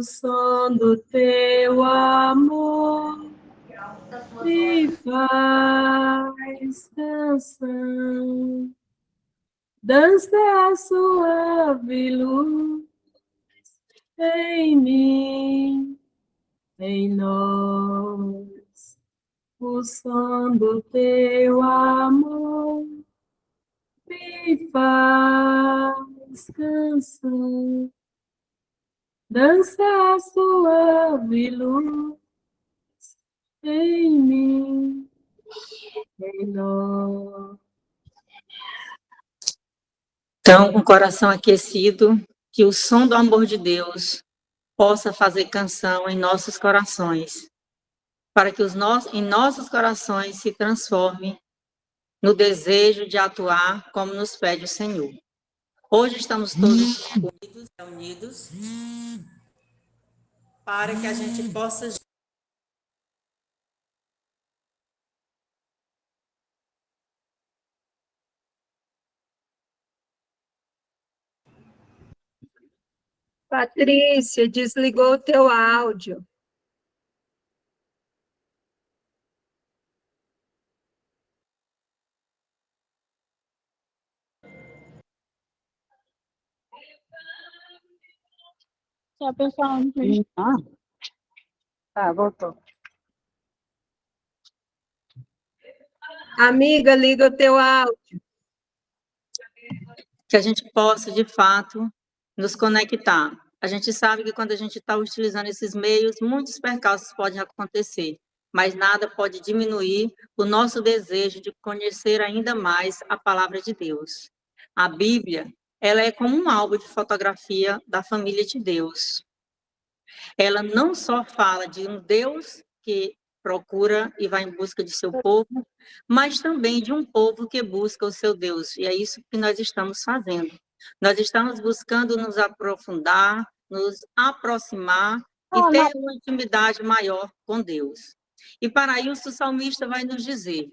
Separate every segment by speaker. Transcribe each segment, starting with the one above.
Speaker 1: o som do teu amor me faz canção. Dança a suave luz em mim, em nós, o som do teu amor me faz canção. Dança a suave luz em mim, em nós.
Speaker 2: Então, com o coração aquecido, que o som do amor de Deus possa fazer canção em nossos corações, para que em nossos corações se transforme no desejo de atuar como nos pede o Senhor. Hoje estamos todos reunidos para que a gente possa
Speaker 3: Patrícia, desligou o teu áudio.
Speaker 4: Só pessoal.
Speaker 2: voltou.
Speaker 3: Amiga, liga o teu áudio.
Speaker 2: Que a gente possa, de fato, nos conectar. A gente sabe que quando a gente está utilizando esses meios, muitos percalços podem acontecer, mas nada pode diminuir o nosso desejo de conhecer ainda mais a palavra de Deus. A Bíblia, ela é como um álbum de fotografia da família de Deus. Ela não só fala de um Deus que procura e vai em busca de seu povo, mas também de um povo que busca o seu Deus. E é isso que nós estamos fazendo. Nós estamos buscando nos aprofundar, nos aproximar e ter uma intimidade maior com Deus. E para isso o salmista vai nos dizer: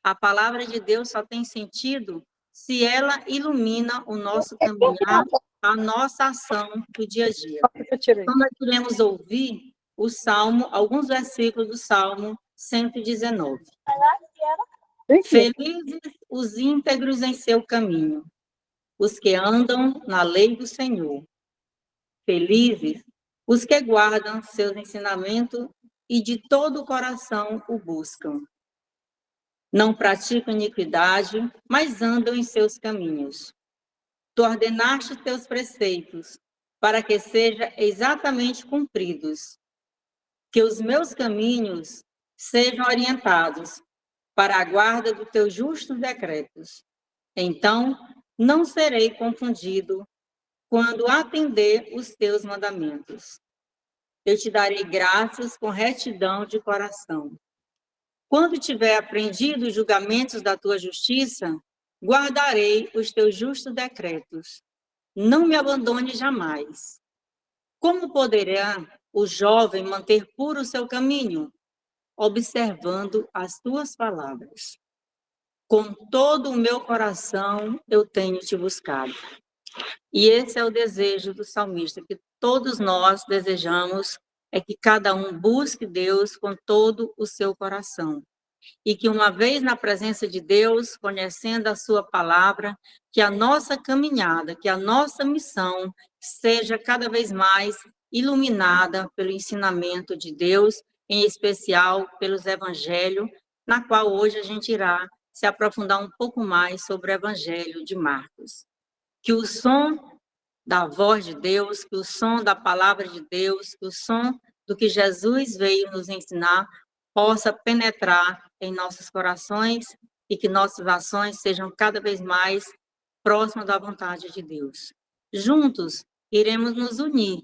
Speaker 2: a palavra de Deus só tem sentido se ela ilumina o nosso caminhar, a nossa ação do dia a dia. Então, nós iremos ouvir o Salmo, alguns versículos do Salmo 119. Felizes os íntegros em seu caminho, os que andam na lei do Senhor. Felizes os que guardam seus ensinamentos e de todo o coração o buscam. Não praticam iniquidade, mas andam em seus caminhos. Tu ordenaste teus preceitos, para que sejam exatamente cumpridos. Que os meus caminhos sejam orientados para a guarda dos teus justos decretos. Então, não serei confundido quando atender os teus mandamentos. Eu te darei graças com retidão de coração. Quando tiver aprendido os julgamentos da tua justiça, guardarei os teus justos decretos. Não me abandone jamais. Como poderá o jovem manter puro o seu caminho? Observando as tuas palavras. Com todo o meu coração eu tenho te buscado. E esse é o desejo do salmista, que todos nós desejamos, é que cada um busque Deus com todo o seu coração. E que uma vez na presença de Deus, conhecendo a sua palavra, que a nossa caminhada, que a nossa missão seja cada vez mais iluminada pelo ensinamento de Deus, em especial pelos evangelhos, na qual hoje a gente irá se aprofundar um pouco mais sobre o evangelho de Marcos. Que o som da voz de Deus, que o som da palavra de Deus, que o som do que Jesus veio nos ensinar, possa penetrar em nossos corações e que nossas ações sejam cada vez mais próximas da vontade de Deus. Juntos, iremos nos unir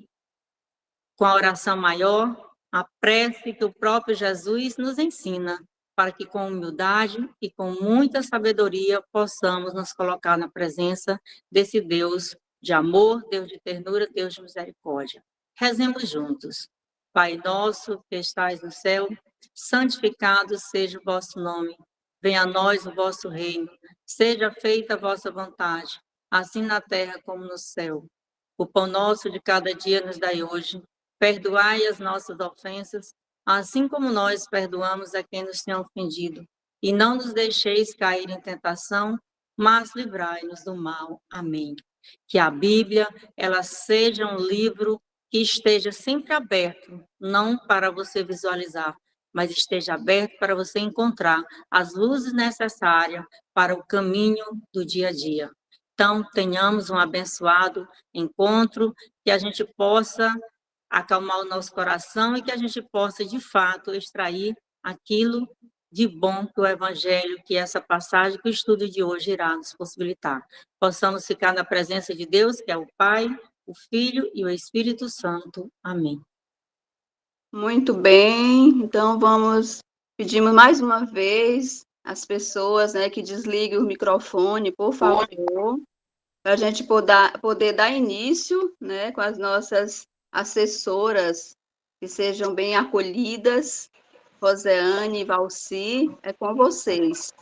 Speaker 2: com a oração maior, a prece que o próprio Jesus nos ensina, para que com humildade e com muita sabedoria possamos nos colocar na presença desse Deus de amor, Deus de ternura, Deus de misericórdia. Rezemos juntos. Pai nosso que estais no céu, santificado seja o vosso nome. Venha a nós o vosso reino. Seja feita a vossa vontade, assim na terra como no céu. O pão nosso de cada dia nos dai hoje. Perdoai as nossas ofensas, assim como nós perdoamos a quem nos tem ofendido. E não nos deixeis cair em tentação, mas livrai-nos do mal. Amém. Que a Bíblia, ela seja um livro que esteja sempre aberto, não para você visualizar, mas esteja aberto para você encontrar as luzes necessárias para o caminho do dia a dia. Então, tenhamos um abençoado encontro, que a gente possa acalmar o nosso coração e que a gente possa, de fato, extrair aquilo de bom que o Evangelho, que essa passagem, que o estudo de hoje irá nos possibilitar. Possamos ficar na presença de Deus, que é o Pai, o Filho e o Espírito Santo. Amém.
Speaker 5: Muito bem, então pedimos mais uma vez as pessoas, né, que desliguem o microfone, por favor, para a gente poder dar início, né, com as nossas assessoras, que sejam bem acolhidas. Roseane e Valci, é com vocês.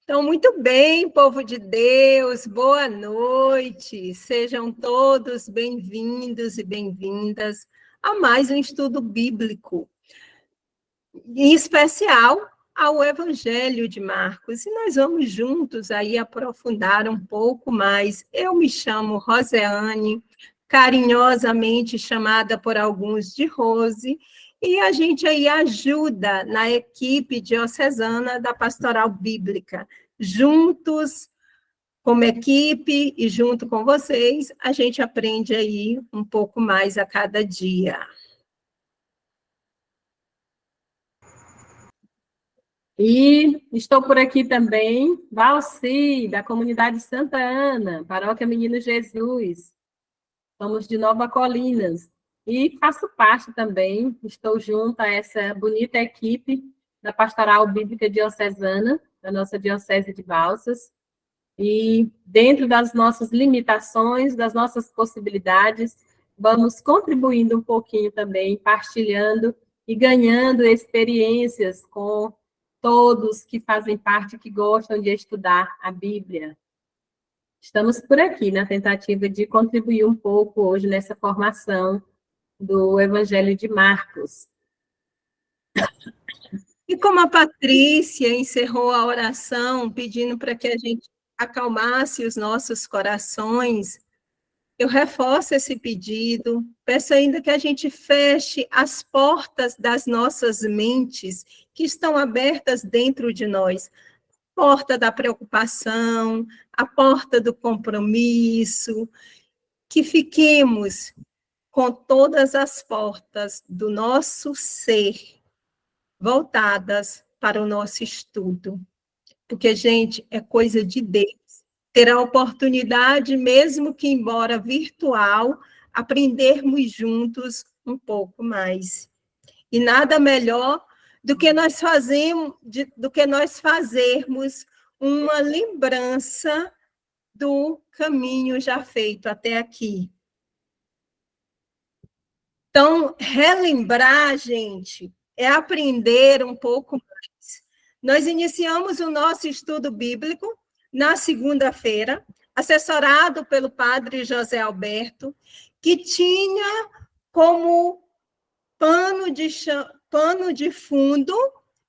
Speaker 3: Então, muito bem, povo de Deus, boa noite. Sejam todos bem-vindos e bem-vindas a mais um estudo bíblico, em especial ao Evangelho de Marcos. E nós vamos juntos aí aprofundar um pouco mais. Eu me chamo Roseane, carinhosamente chamada por alguns de Rose, e a gente aí ajuda na equipe diocesana da Pastoral Bíblica. Juntos, como equipe e junto com vocês, a gente aprende aí um pouco mais a cada dia.
Speaker 1: E estou por aqui também, Valci, da comunidade Santa Ana, Paróquia Menino Jesus. Somos de Nova Colinas. E faço parte também, estou junto a essa bonita equipe da Pastoral Bíblica Diocesana, da nossa Diocese de Balsas. E dentro das nossas limitações, das nossas possibilidades, vamos contribuindo um pouquinho também, partilhando e ganhando experiências com todos que fazem parte, que gostam de estudar a Bíblia. Estamos por aqui na tentativa de contribuir um pouco hoje nessa formação do Evangelho de Marcos.
Speaker 3: E como a Patrícia encerrou a oração pedindo para que a gente acalmasse os nossos corações, eu reforço esse pedido, peço ainda que a gente feche as portas das nossas mentes que estão abertas dentro de nós. A porta da preocupação, a porta do compromisso, que fiquemos com todas as portas do nosso ser voltadas para o nosso estudo. Porque, gente, é coisa de Deus. Ter a oportunidade, mesmo que embora virtual, aprendermos juntos um pouco mais. E nada melhor do que nós fazermos uma lembrança do caminho já feito até aqui. Então, relembrar, gente, é aprender um pouco mais. Nós iniciamos o nosso estudo bíblico na segunda-feira, assessorado pelo padre José Alberto, que tinha como pano de fundo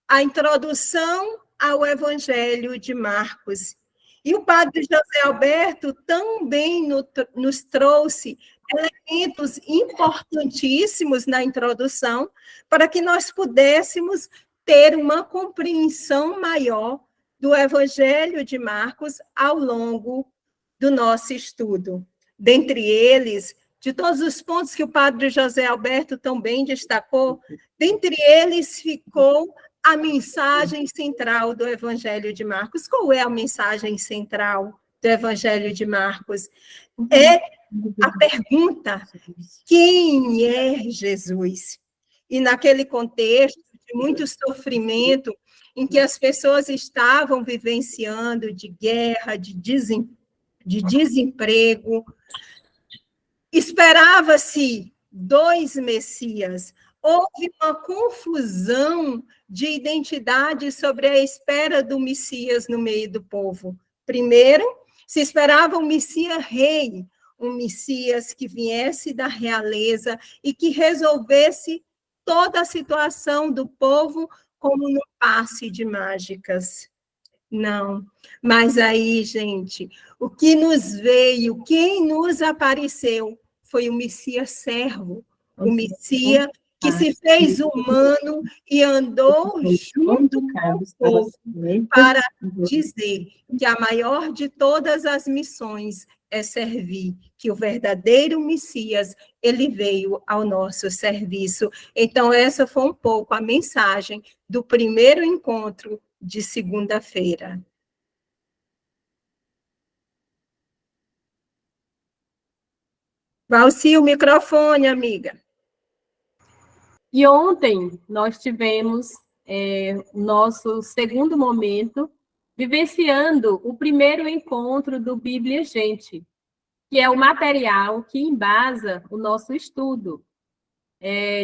Speaker 3: a introdução ao Evangelho de Marcos. E o padre José Alberto também nos trouxe elementos importantíssimos na introdução para que nós pudéssemos ter uma compreensão maior do Evangelho de Marcos ao longo do nosso estudo. Dentre eles, de todos os pontos que o padre José Alberto também destacou, dentre eles ficou a mensagem central do Evangelho de Marcos. Qual é a mensagem central do Evangelho de Marcos? É a pergunta: quem é Jesus? E naquele contexto de muito sofrimento, em que as pessoas estavam vivenciando de guerra, de desemprego, esperava-se 2 Messias. Houve uma confusão de identidade sobre a espera do Messias no meio do povo. Primeiro, Se esperava um Messias rei, um Messias que viesse da realeza e que resolvesse toda a situação do povo como num passe de mágicas. Não, mas aí, gente, o que nos veio, quem nos apareceu, foi o Messias servo, o Messias que se fez humano e andou junto com o povo para dizer que a maior de todas as missões é servir, que o verdadeiro Messias, ele veio ao nosso serviço. Então, essa foi um pouco a mensagem do primeiro encontro de segunda-feira. Valci, o microfone, amiga.
Speaker 1: E ontem nós tivemos nosso segundo momento, vivenciando o primeiro encontro do Bíblia Gente, que é o material que embasa o nosso estudo,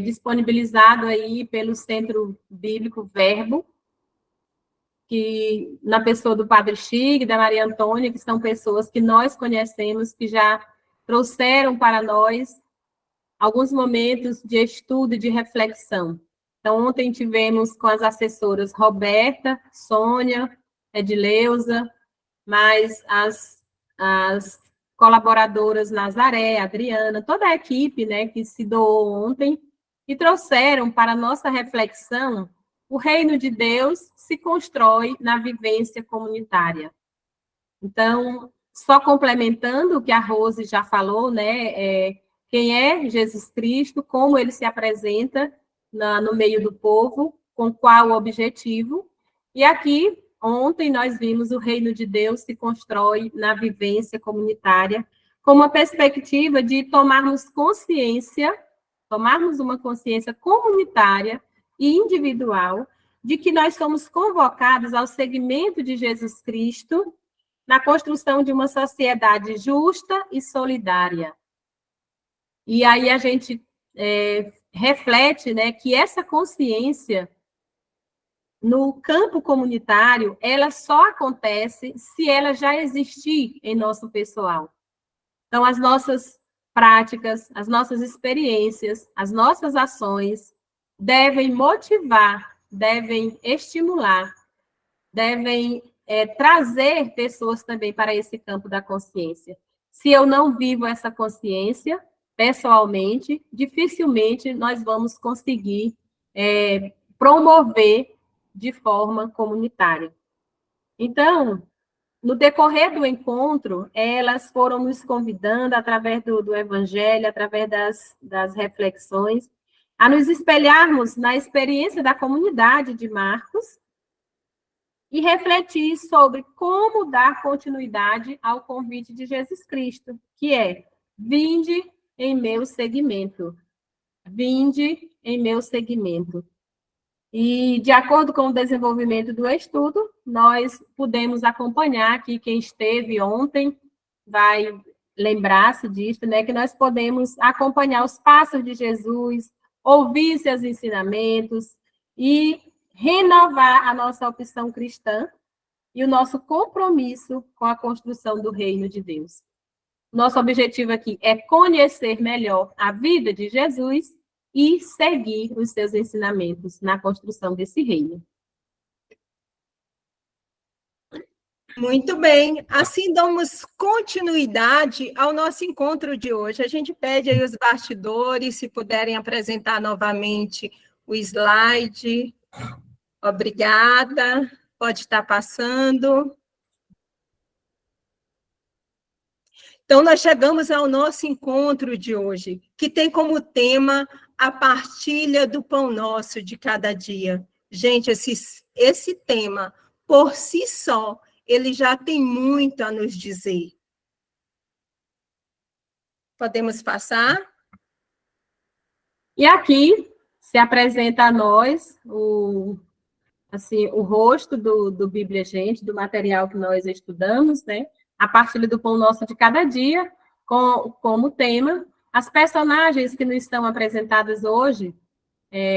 Speaker 1: disponibilizado aí pelo Centro Bíblico Verbo, que na pessoa do Padre Chig, da Maria Antônia, que são pessoas que nós conhecemos, que já trouxeram para nós alguns momentos de estudo e de reflexão. Então, ontem tivemos com as assessoras Roberta, Sônia, Edileuza, mais as colaboradoras Nazaré, Adriana, toda a equipe, né, que se doou ontem e trouxeram para a nossa reflexão o reino de Deus se constrói na vivência comunitária. Então, só complementando o que a Rose já falou, né, quem é Jesus Cristo, como ele se apresenta no meio do povo, com qual objetivo. E aqui, ontem, nós vimos o reino de Deus se constrói na vivência comunitária, com uma perspectiva de tomarmos uma consciência comunitária e individual de que nós somos convocados ao seguimento de Jesus Cristo na construção de uma sociedade justa e solidária. E aí a gente reflete, né, que essa consciência no campo comunitário, ela só acontece se ela já existir em nosso pessoal. Então, as nossas práticas, as nossas experiências, as nossas ações devem motivar, devem estimular, devem trazer pessoas também para esse campo da consciência. Se eu não vivo essa consciência, pessoalmente, dificilmente nós vamos conseguir promover de forma comunitária. Então, no decorrer do encontro, elas foram nos convidando, através do Evangelho, através das reflexões, a nos espelharmos na experiência da comunidade de Marcos e refletir sobre como dar continuidade ao convite de Jesus Cristo, que é: vinde em meu seguimento. Vinde em meu seguimento. E, de acordo com o desenvolvimento do estudo, nós pudemos acompanhar aqui, quem esteve ontem vai lembrar-se disso, né, que nós podemos acompanhar os passos de Jesus, ouvir seus ensinamentos e renovar a nossa opção cristã e o nosso compromisso com a construção do reino de Deus. Nosso objetivo aqui é conhecer melhor a vida de Jesus e seguir os seus ensinamentos na construção desse reino.
Speaker 3: Muito bem, assim damos continuidade ao nosso encontro de hoje. A gente pede aí os bastidores, se puderem apresentar novamente o slide. Obrigada, pode estar passando. Então, nós chegamos ao nosso encontro de hoje, que tem como tema a partilha do pão nosso de cada dia. Gente, esse tema, por si só, ele já tem muito a nos dizer. Podemos passar?
Speaker 1: E aqui se apresenta a nós o rosto do Bíblia Gente, do material que nós estudamos, né? A partilha do pão nosso de cada dia, como tema. As personagens que nos são apresentadas hoje,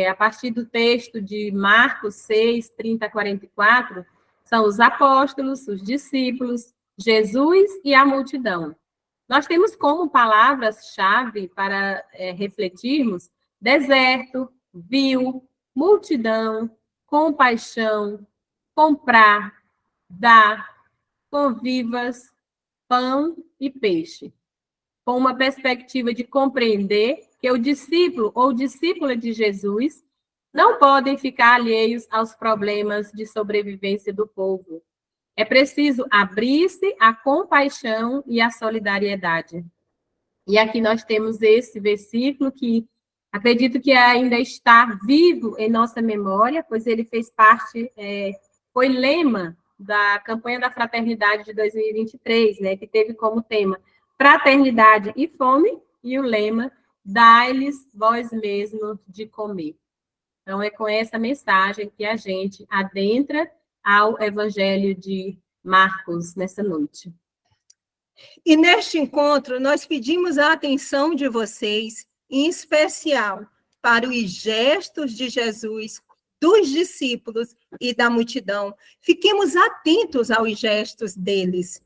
Speaker 1: a partir do texto de Marcos 6, 30 a 44, são os apóstolos, os discípulos, Jesus e a multidão. Nós temos como palavras-chave para refletirmos deserto, viu, multidão, compaixão, comprar, dar, convivas, pão e peixe, com uma perspectiva de compreender que o discípulo ou discípula de Jesus não podem ficar alheios aos problemas de sobrevivência do povo. É preciso abrir-se à compaixão e à solidariedade. E aqui nós temos esse versículo que acredito que ainda está vivo em nossa memória, pois ele fez parte, foi lema da campanha da Fraternidade de 2023, né, que teve como tema Fraternidade e Fome, e o lema Dai-lhes vós mesmos de comer. Então, é com essa mensagem que a gente adentra ao Evangelho de Marcos nessa noite.
Speaker 3: E neste encontro, nós pedimos a atenção de vocês, em especial para os gestos de Jesus, dos discípulos e da multidão. Fiquemos atentos aos gestos deles.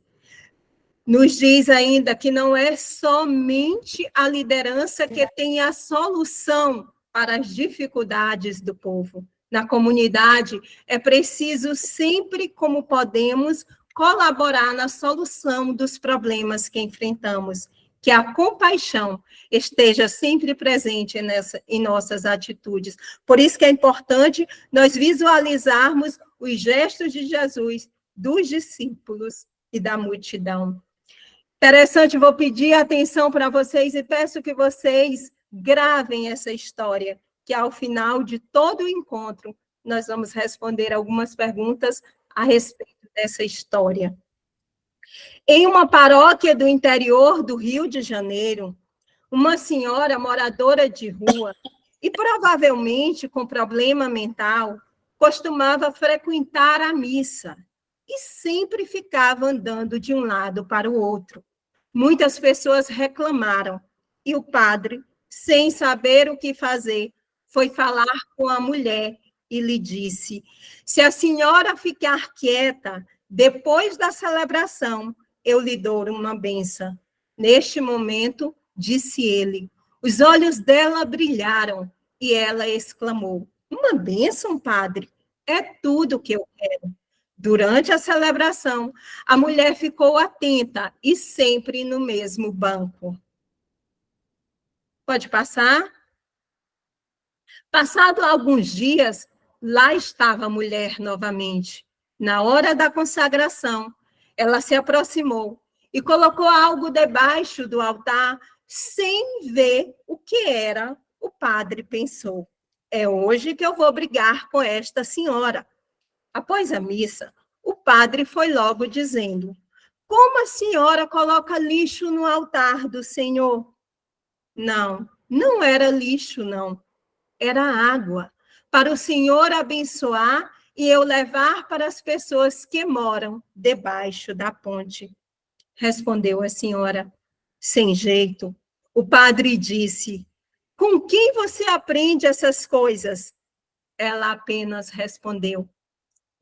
Speaker 3: Nos diz ainda que não é somente a liderança que tem a solução para as dificuldades do povo. Na comunidade, é preciso sempre, como podemos, colaborar na solução dos problemas que enfrentamos, que a compaixão esteja sempre presente em nossas atitudes. Por isso que é importante nós visualizarmos os gestos de Jesus, dos discípulos e da multidão. Interessante, vou pedir atenção para vocês e peço que vocês gravem essa história, que ao final de todo o encontro, nós vamos responder algumas perguntas a respeito dessa história. Em uma paróquia do interior do Rio de Janeiro, uma senhora moradora de rua e provavelmente com problema mental, costumava frequentar a missa e sempre ficava andando de um lado para o outro. Muitas pessoas reclamaram e o padre, sem saber o que fazer, foi falar com a mulher e lhe disse: se a senhora ficar quieta, depois da celebração, eu lhe dou uma bênção. Neste momento, disse ele, os olhos dela brilharam e ela exclamou: uma bênção, padre? É tudo o que eu quero. Durante a celebração, a mulher ficou atenta e sempre no mesmo banco. Pode passar? Passado alguns dias, lá estava a mulher novamente. Na hora da consagração, ela se aproximou e colocou algo debaixo do altar, sem ver o que era. O padre pensou: é hoje que eu vou brigar com esta senhora. Após a missa, o padre foi logo dizendo: como a senhora coloca lixo no altar do Senhor? Não, não era lixo, não. Era água, para o Senhor abençoar e eu levar para as pessoas que moram debaixo da ponte. Respondeu a senhora, sem jeito. O padre disse: com quem você aprende essas coisas? Ela apenas respondeu: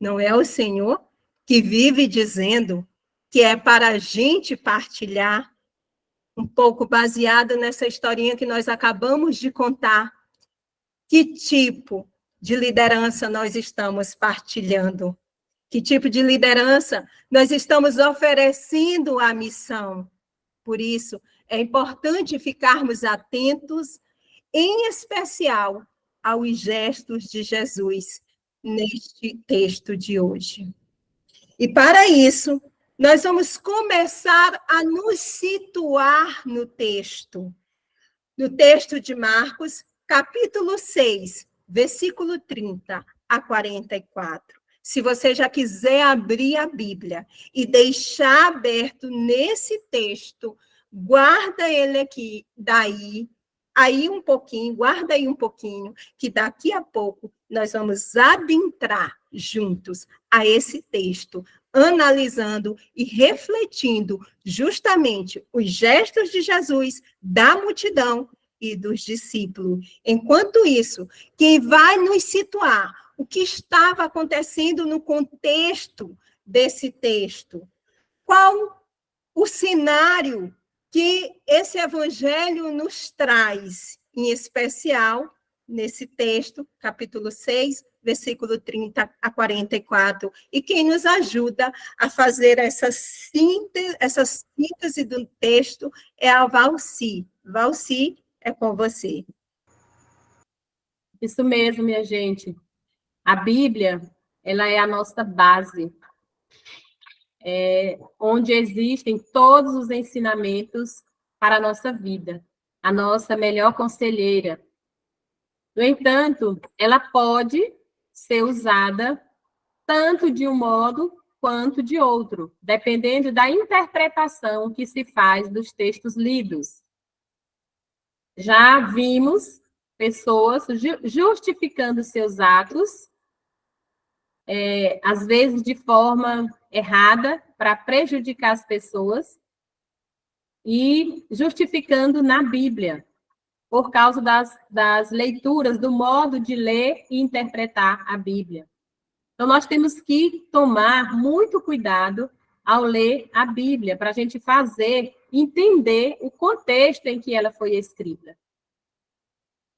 Speaker 3: não é o Senhor que vive dizendo que é para a gente partilhar? Um pouco baseado nessa historinha que nós acabamos de contar. Que tipo de liderança nós estamos partilhando? Que tipo de liderança nós estamos oferecendo à missão? Por isso, é importante ficarmos atentos, em especial, aos gestos de Jesus neste texto de hoje. E para isso, nós vamos começar a nos situar no texto. No texto de Marcos, capítulo 6, versículo 30 a 44. Se você já quiser abrir a Bíblia e deixar aberto nesse texto, guarda ele aqui, guarda aí um pouquinho, que daqui a pouco nós vamos adentrar juntos a esse texto, analisando e refletindo justamente os gestos de Jesus, da multidão e dos discípulos. Enquanto isso, quem vai nos situar o que estava acontecendo no contexto desse texto? qual o cenário que esse evangelho nos traz, em especial nesse texto, capítulo 6, versículo 30 a 44, e quem nos ajuda a fazer essa síntese do texto é a Valci. Valci, é com você.
Speaker 1: Isso mesmo, minha gente. A Bíblia, ela é a nossa base, onde existem todos os ensinamentos para a nossa vida, a nossa melhor conselheira. No entanto, ela pode ser usada tanto de um modo quanto de outro, dependendo da interpretação que se faz dos textos lidos. Já vimos pessoas justificando seus atos, às vezes de forma errada, para prejudicar as pessoas, e justificando na Bíblia, por causa das leituras, do modo de ler e interpretar a Bíblia. Então, nós temos que tomar muito cuidado ao ler a Bíblia, para a gente entender o contexto em que ela foi escrita.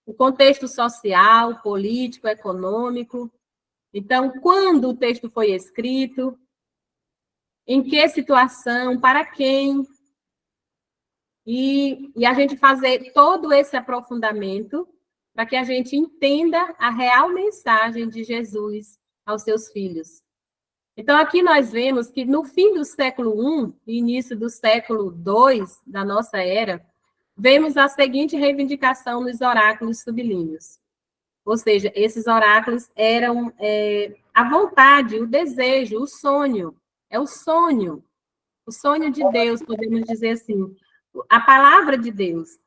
Speaker 1: O contexto social, político, econômico. Então, quando o texto foi escrito, em que situação, para quem, e a gente fazer todo esse aprofundamento para que a gente entenda a real mensagem de Jesus aos seus filhos. Então, aqui nós vemos que no fim do século I e início do século II da nossa era, vemos a seguinte reivindicação nos oráculos sublíneos. Ou seja, esses oráculos eram a vontade, o desejo, o sonho. É o sonho de Deus, podemos dizer assim. A palavra de Deus.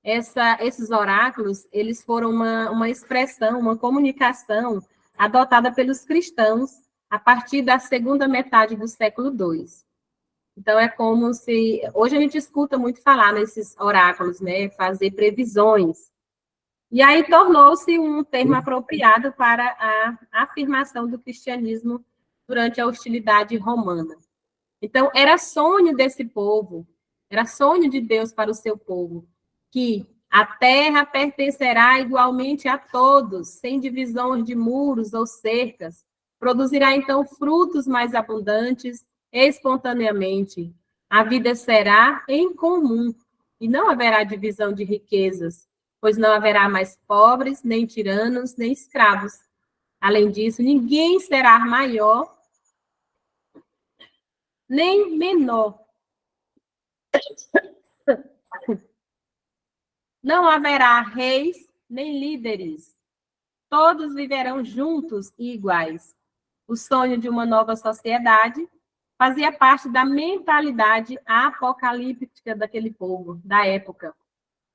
Speaker 1: Esses oráculos, eles foram uma expressão, uma comunicação adotada pelos cristãos a partir da segunda metade do século II. Então, é como se... Hoje a gente escuta muito falar nesses oráculos, né? Fazer previsões. E aí tornou-se um termo apropriado para a afirmação do cristianismo durante a hostilidade romana. Então, era sonho desse povo, era sonho de Deus para o seu povo, que a terra pertencerá igualmente a todos, sem divisões de muros ou cercas, produzirá então frutos mais abundantes, espontaneamente. A vida será em comum, e não haverá divisão de riquezas, pois não haverá mais pobres, nem tiranos, nem escravos. Além disso, ninguém será maior nem menor. Não haverá reis nem líderes. Todos viverão juntos e iguais. O sonho de uma nova sociedade fazia parte da mentalidade apocalíptica daquele povo, da época.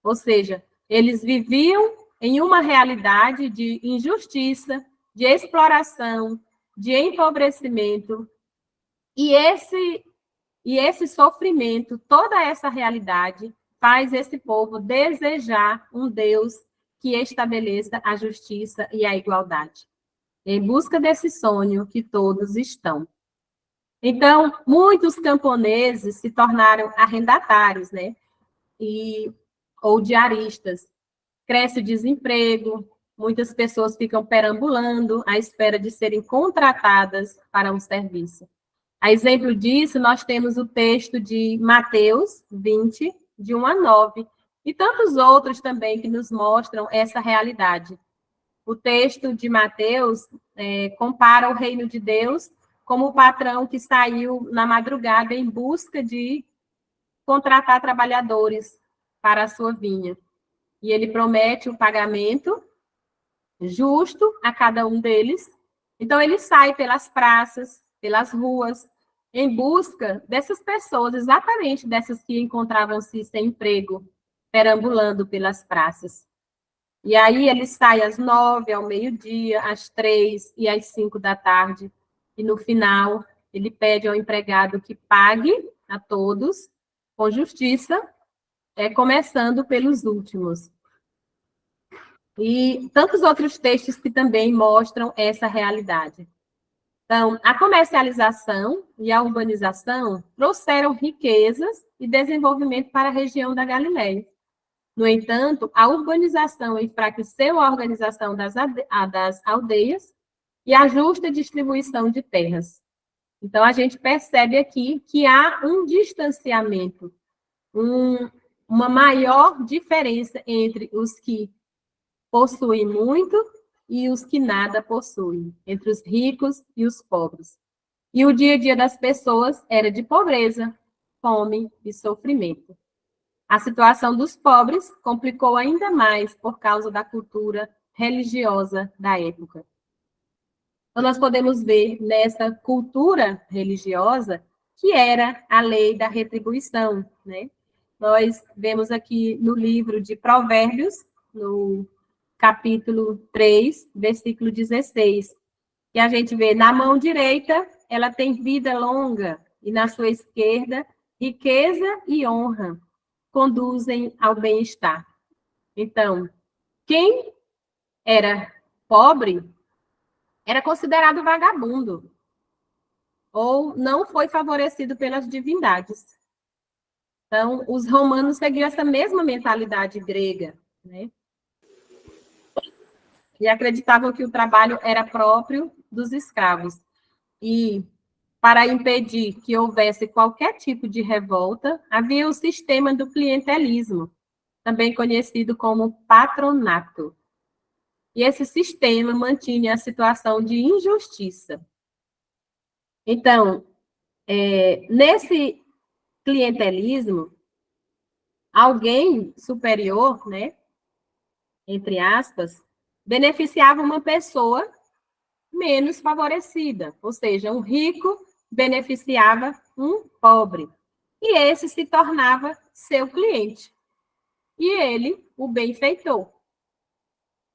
Speaker 1: Ou seja, eles viviam em uma realidade de injustiça, de exploração, de empobrecimento, e esse sofrimento, toda essa realidade, faz esse povo desejar um Deus que estabeleça a justiça e a igualdade. Em busca desse sonho que todos estão. Então, muitos camponeses se tornaram arrendatários, né? Ou diaristas. Cresce o desemprego, muitas pessoas ficam perambulando à espera de serem contratadas para um serviço. A exemplo disso, nós temos o texto de Mateus 20, de 1 a 9, e tantos outros também que nos mostram essa realidade. O texto de Mateus compara o reino de Deus como o patrão que saiu na madrugada em busca de contratar trabalhadores para a sua vinha. E ele promete o pagamento justo a cada um deles. Então, ele sai pelas praças, pelas ruas, em busca dessas pessoas, exatamente dessas que encontravam-se sem emprego, perambulando pelas praças. E aí ele sai às 9, ao meio-dia, às 3 e às 5 da tarde. E no final, ele pede ao empregado que pague a todos com justiça, começando pelos últimos. E tantos outros textos que também mostram essa realidade. Então, a comercialização e a urbanização trouxeram riquezas e desenvolvimento para a região da Galileia. No entanto, a urbanização enfraqueceu a organização das aldeias e a justa distribuição de terras. Então, a gente percebe aqui que há um distanciamento, uma maior diferença entre os que possuem muito e os que nada possuem, entre os ricos e os pobres. E o dia a dia das pessoas era de pobreza, fome e sofrimento. A situação dos pobres complicou ainda mais por causa da cultura religiosa da época. Então, nós podemos ver nessa cultura religiosa que era a lei da retribuição, né? Nós vemos aqui no livro de Provérbios, no capítulo 3, versículo 16, que a gente vê, na mão direita, ela tem vida longa, e na sua esquerda, riqueza e honra conduzem ao bem-estar. Então, quem era pobre era considerado vagabundo, ou não foi favorecido pelas divindades. Então, os romanos seguiam essa mesma mentalidade grega, né? E acreditavam que o trabalho era próprio dos escravos. E, para impedir que houvesse qualquer tipo de revolta, havia o sistema do clientelismo, também conhecido como patronato. E esse sistema mantinha a situação de injustiça. Então, nesse clientelismo, alguém superior, né, entre aspas, beneficiava uma pessoa menos favorecida, ou seja, um rico beneficiava um pobre, e esse se tornava seu cliente, e ele o benfeitor.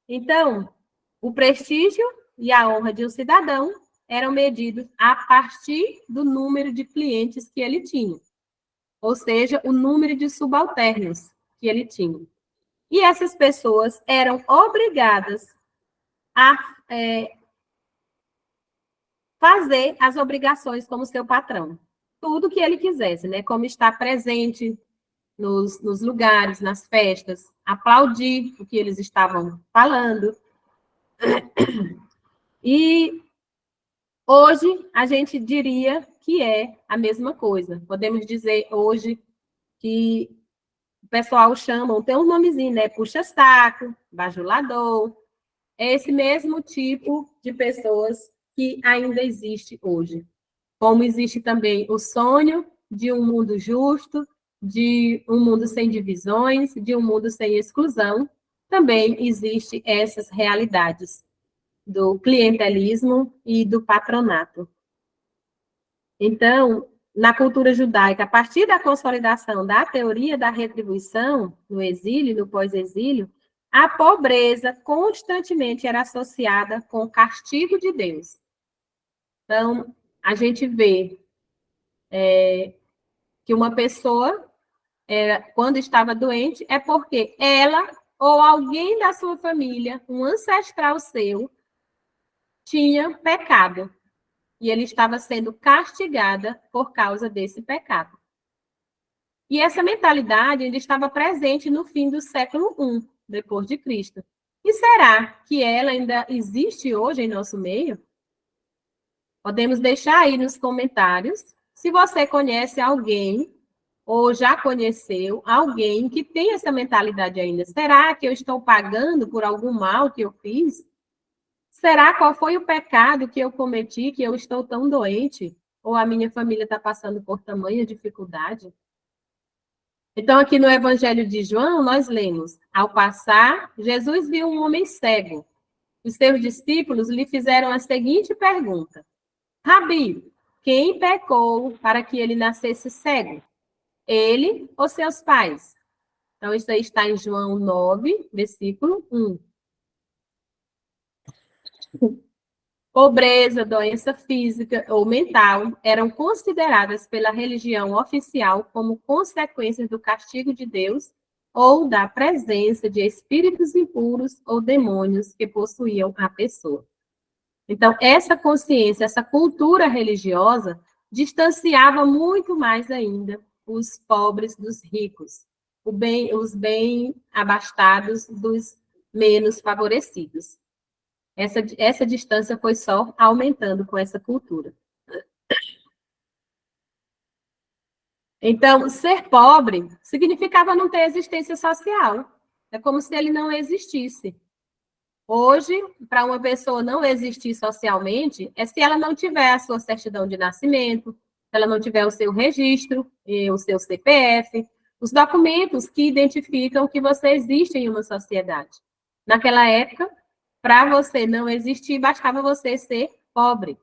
Speaker 1: Então, o prestígio e a honra de um cidadão eram medidos a partir do número de clientes que ele tinha, ou seja, o número de subalternos que ele tinha. E essas pessoas eram obrigadas a fazer as obrigações como seu patrão. Tudo que ele quisesse, né? Como estar presente nos lugares, nas festas, aplaudir o que eles estavam falando. E hoje a gente diria que é a mesma coisa. Podemos dizer hoje que o pessoal chama, tem um nomezinho, né? Puxa-saco, bajulador. É esse mesmo tipo de pessoas que ainda existe hoje. Como existe também o sonho de um mundo justo, de um mundo sem divisões, de um mundo sem exclusão, também existe essas realidades do clientelismo e do patronato. Então, na cultura judaica, a partir da consolidação da teoria da retribuição, no exílio e no pós-exílio, a pobreza constantemente era associada com o castigo de Deus. Então, a gente vê que uma pessoa, quando estava doente, é porque ela ou alguém da sua família, um ancestral seu, tinha pecado. E ele estava sendo castigada por causa desse pecado. E essa mentalidade ainda estava presente no fim do século I, depois de Cristo. E será que ela ainda existe hoje em nosso meio? Podemos deixar aí nos comentários se você conhece alguém ou já conheceu alguém que tem essa mentalidade ainda. Será que eu estou pagando por algum mal que eu fiz? Será qual foi o pecado que eu cometi, que eu estou tão doente? Ou a minha família está passando por tamanha dificuldade? Então, aqui no Evangelho de João, nós lemos: ao passar, Jesus viu um homem cego. Os seus discípulos lhe fizeram a seguinte pergunta: Rabi, quem pecou para que ele nascesse cego? Ele ou seus pais? Então, isso aí está em João 9, versículo 1. Pobreza, doença física ou mental eram consideradas pela religião oficial como consequências do castigo de Deus ou da presença de espíritos impuros ou demônios que possuíam a pessoa. Então, essa consciência, essa cultura religiosa, distanciava muito mais ainda os pobres dos ricos, os bem abastados dos menos favorecidos. Essa distância foi só aumentando com essa cultura. Então, ser pobre significava não ter existência social. É como se ele não existisse. Hoje, para uma pessoa não existir socialmente, é se ela não tiver a sua certidão de nascimento, se ela não tiver o seu registro, o seu CPF, os documentos que identificam que você existe em uma sociedade. Naquela época, para você não existir, bastava você ser pobre.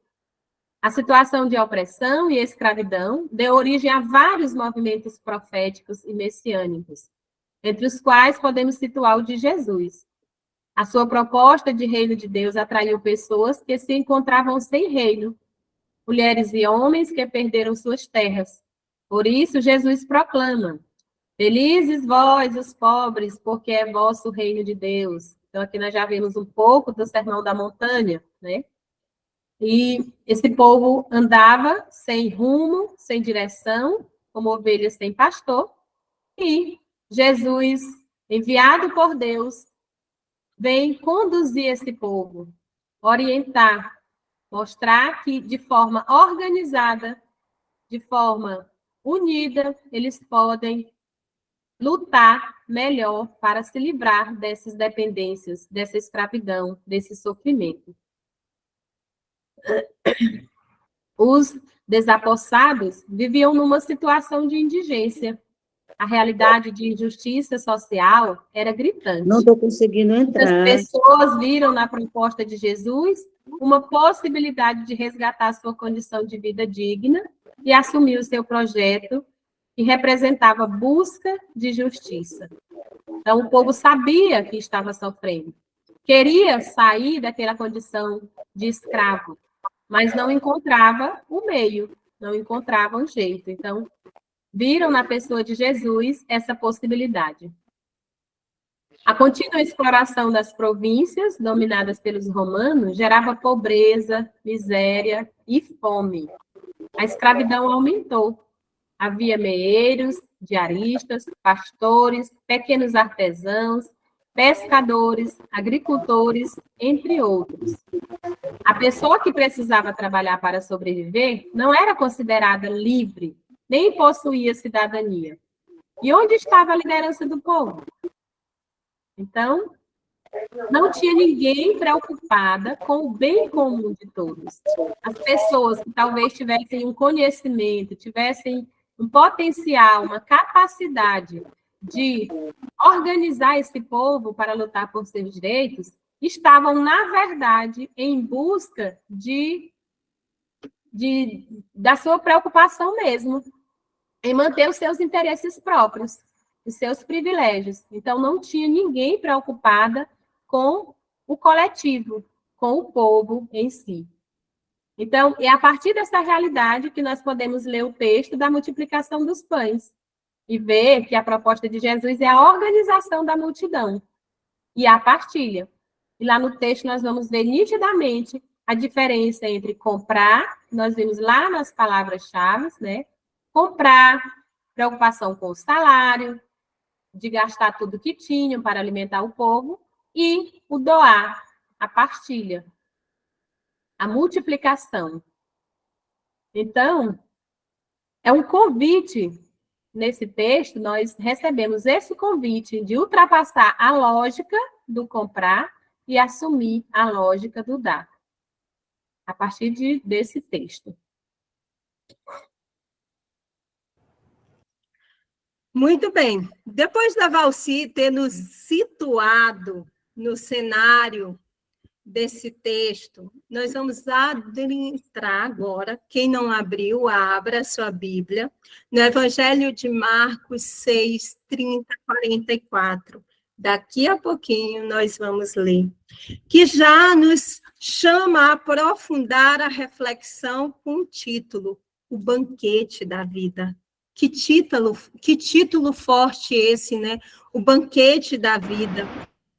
Speaker 1: A situação de opressão e escravidão deu origem a vários movimentos proféticos e messiânicos, entre os quais podemos situar o de Jesus. A sua proposta de reino de Deus atraiu pessoas que se encontravam sem reino, mulheres e homens que perderam suas terras. Por isso, Jesus proclama: felizes vós, os pobres, porque é vosso o reino de Deus. Então, aqui nós já vimos um pouco do Sermão da Montanha, né? E esse povo andava sem rumo, sem direção, como ovelhas sem pastor, e Jesus, enviado por Deus, vem conduzir esse povo, orientar, mostrar que de forma organizada, de forma unida, eles podem lutar melhor para se livrar dessas dependências, dessa escravidão, desse sofrimento. Os desapossados viviam numa situação de indigência. A realidade de injustiça social era gritante.
Speaker 6: Não estou conseguindo entrar.
Speaker 1: As pessoas viram na proposta de Jesus uma possibilidade de resgatar sua condição de vida digna e assumir o seu projeto, que representava busca de justiça. Então, o povo sabia que estava sofrendo, queria sair daquela condição de escravo, mas não encontrava o meio, não encontrava um jeito. Então, viram na pessoa de Jesus essa possibilidade. A contínua exploração das províncias dominadas pelos romanos gerava pobreza, miséria e fome. A escravidão aumentou. Havia meeiros, diaristas, pastores, pequenos artesãos, pescadores, agricultores, entre outros. A pessoa que precisava trabalhar para sobreviver não era considerada livre, nem possuía cidadania. E onde estava a liderança do povo? Então, não tinha ninguém preocupada com o bem comum de todos. As pessoas que talvez tivessem um conhecimento, tivessem um potencial, uma capacidade de organizar esse povo para lutar por seus direitos, estavam, na verdade, em busca da sua preocupação mesmo, em manter os seus interesses próprios, os seus privilégios. Então, não tinha ninguém preocupada com o coletivo, com o povo em si. Então, é a partir dessa realidade que nós podemos ler o texto da multiplicação dos pães e ver que a proposta de Jesus é a organização da multidão e a partilha. E lá no texto nós vamos ver nitidamente a diferença entre comprar, nós vimos lá nas palavras-chave, né? Comprar, preocupação com o salário, de gastar tudo que tinham para alimentar o povo, e o doar, a partilha, a multiplicação. Então, é um convite, nesse texto, nós recebemos esse convite de ultrapassar a lógica do comprar e assumir a lógica do dar, a partir desse texto.
Speaker 3: Muito bem. Depois da Valci ter nos situado no cenário desse texto, nós vamos adentrar agora, quem não abriu, abra sua Bíblia, no Evangelho de Marcos 6, 30, 44. Daqui a pouquinho nós vamos ler, que já nos chama a aprofundar a reflexão com o título, O Banquete da Vida. Que título forte esse, né? O banquete da vida.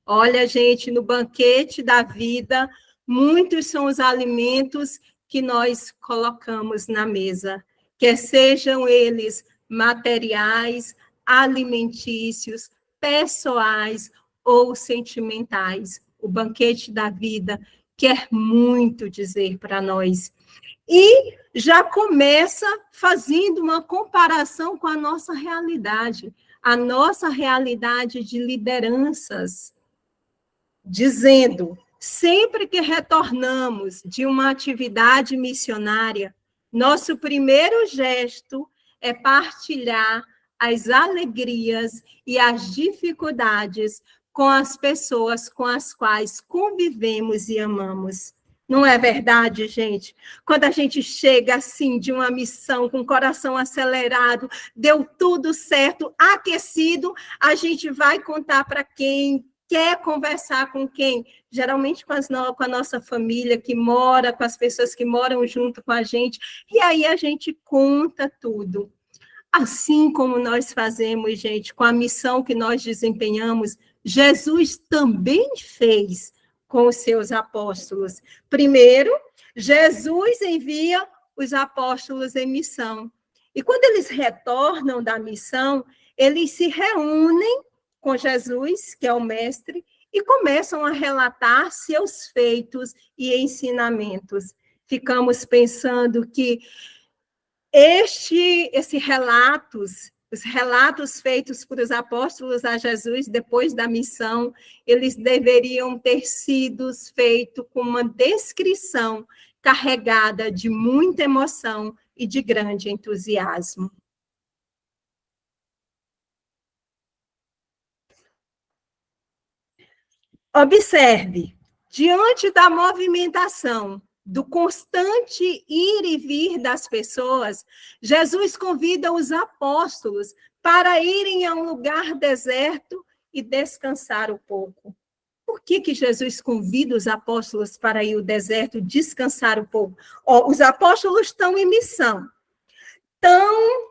Speaker 3: Olha, gente, no banquete da vida, muitos são os alimentos que nós colocamos na mesa, quer sejam eles materiais, alimentícios, pessoais ou sentimentais. O banquete da vida quer muito dizer para nós. E já começa fazendo uma comparação com a nossa realidade de lideranças, dizendo, sempre que retornamos de uma atividade missionária, nosso primeiro gesto é partilhar as alegrias e as dificuldades com as pessoas com as quais convivemos e amamos. Não é verdade, gente? Quando a gente chega assim de uma missão com o coração acelerado, deu tudo certo, aquecido, a gente vai contar para quem, quer conversar com quem? Geralmente com a nossa família que mora, com as pessoas que moram junto com a gente, e aí a gente conta tudo. Assim como nós fazemos, gente, com a missão que nós desempenhamos, Jesus também fez com os seus apóstolos. Primeiro, Jesus envia os apóstolos em missão. E quando eles retornam da missão, eles se reúnem com Jesus, que é o mestre, e começam a relatar seus feitos e ensinamentos. Ficamos pensando que os relatos feitos por os apóstolos a Jesus depois da missão, eles deveriam ter sido feitos com uma descrição carregada de muita emoção e de grande entusiasmo. Observe, diante da movimentação, do constante ir e vir das pessoas, Jesus convida os apóstolos para irem a um lugar deserto e descansar um pouco. Por que Jesus convida os apóstolos para ir ao deserto descansar um pouco? Os apóstolos estão em missão, estão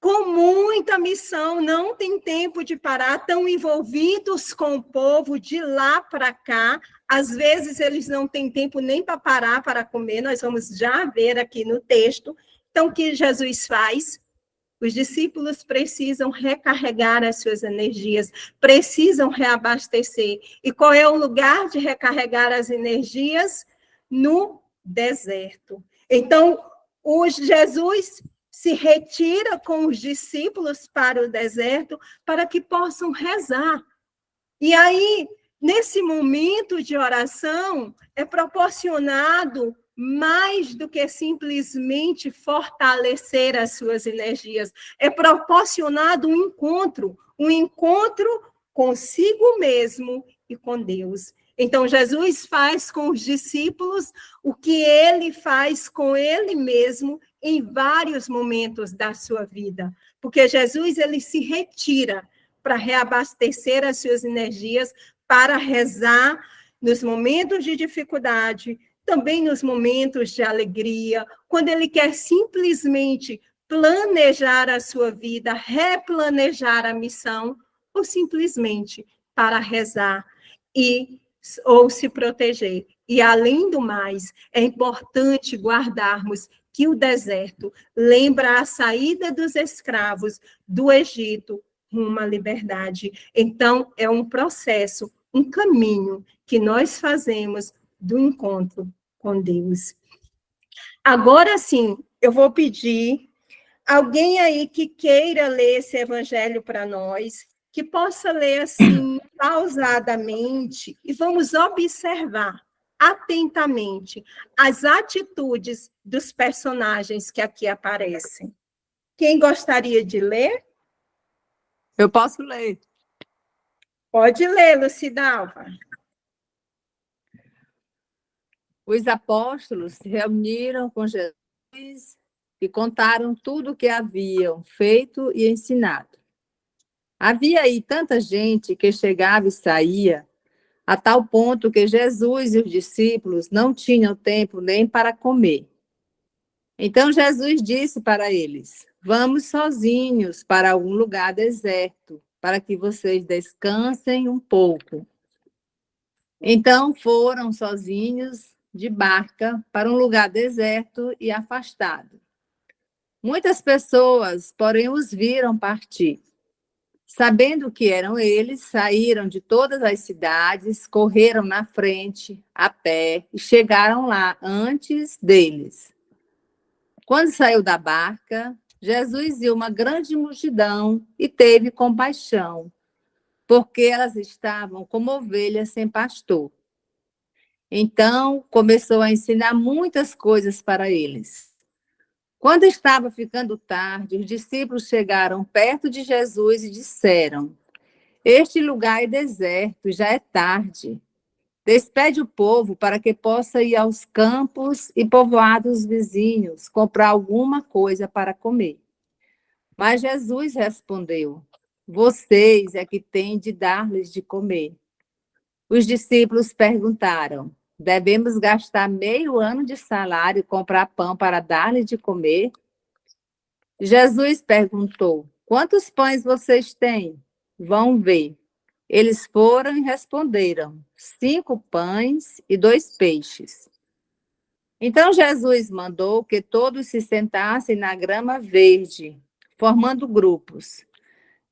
Speaker 3: com muita missão, não tem tempo de parar, estão envolvidos com o povo de lá para cá. Às vezes, eles não têm tempo nem para parar para comer, nós vamos já ver aqui no texto. Então, o que Jesus faz? Os discípulos precisam recarregar as suas energias, precisam reabastecer. E qual é o lugar de recarregar as energias? No deserto. Então, Jesus se retira com os discípulos para o deserto para que possam rezar. E aí, nesse momento de oração, é proporcionado mais do que simplesmente fortalecer as suas energias. É proporcionado um encontro consigo mesmo e com Deus. Então, Jesus faz com os discípulos o que ele faz com ele mesmo em vários momentos da sua vida. Porque Jesus, ele se retira para reabastecer as suas energias, para rezar nos momentos de dificuldade, também nos momentos de alegria, quando ele quer simplesmente planejar a sua vida, replanejar a missão, ou simplesmente para rezar ou se proteger. E, além do mais, é importante guardarmos que o deserto lembra a saída dos escravos do Egito rumo à liberdade. Então, é um processo, um caminho que nós fazemos do encontro com Deus. Agora sim, eu vou pedir alguém aí que queira ler esse evangelho para nós, que possa ler assim, pausadamente, e vamos observar atentamente as atitudes dos personagens que aqui aparecem. Quem gostaria de ler?
Speaker 6: Eu posso ler.
Speaker 3: Pode ler, Lucidalva.
Speaker 6: Os apóstolos se reuniram com Jesus e contaram tudo o que haviam feito e ensinado. Havia aí tanta gente que chegava e saía, a tal ponto que Jesus e os discípulos não tinham tempo nem para comer. Então Jesus disse para eles: vamos sozinhos para algum lugar deserto, para que vocês descansem um pouco. Então foram sozinhos de barca para um lugar deserto e afastado. Muitas pessoas, porém, os viram partir. Sabendo que eram eles, saíram de todas as cidades, correram na frente, a pé, e chegaram lá antes deles. Quando saiu da barca, Jesus viu uma grande multidão e teve compaixão, porque elas estavam como ovelhas sem pastor. Então, começou a ensinar muitas coisas para eles. Quando estava ficando tarde, os discípulos chegaram perto de Jesus e disseram: Este lugar é deserto, já é tarde. Despede o povo para que possa ir aos campos e povoados vizinhos, comprar alguma coisa para comer. Mas Jesus respondeu: Vocês é que têm de dar-lhes de comer. Os discípulos perguntaram: Devemos gastar meio ano de salário e comprar pão para dar-lhes de comer? Jesus perguntou: Quantos pães vocês têm? Vão ver. Eles foram e responderam: 5 pães e 2 peixes. Então Jesus mandou que todos se sentassem na grama verde, formando grupos.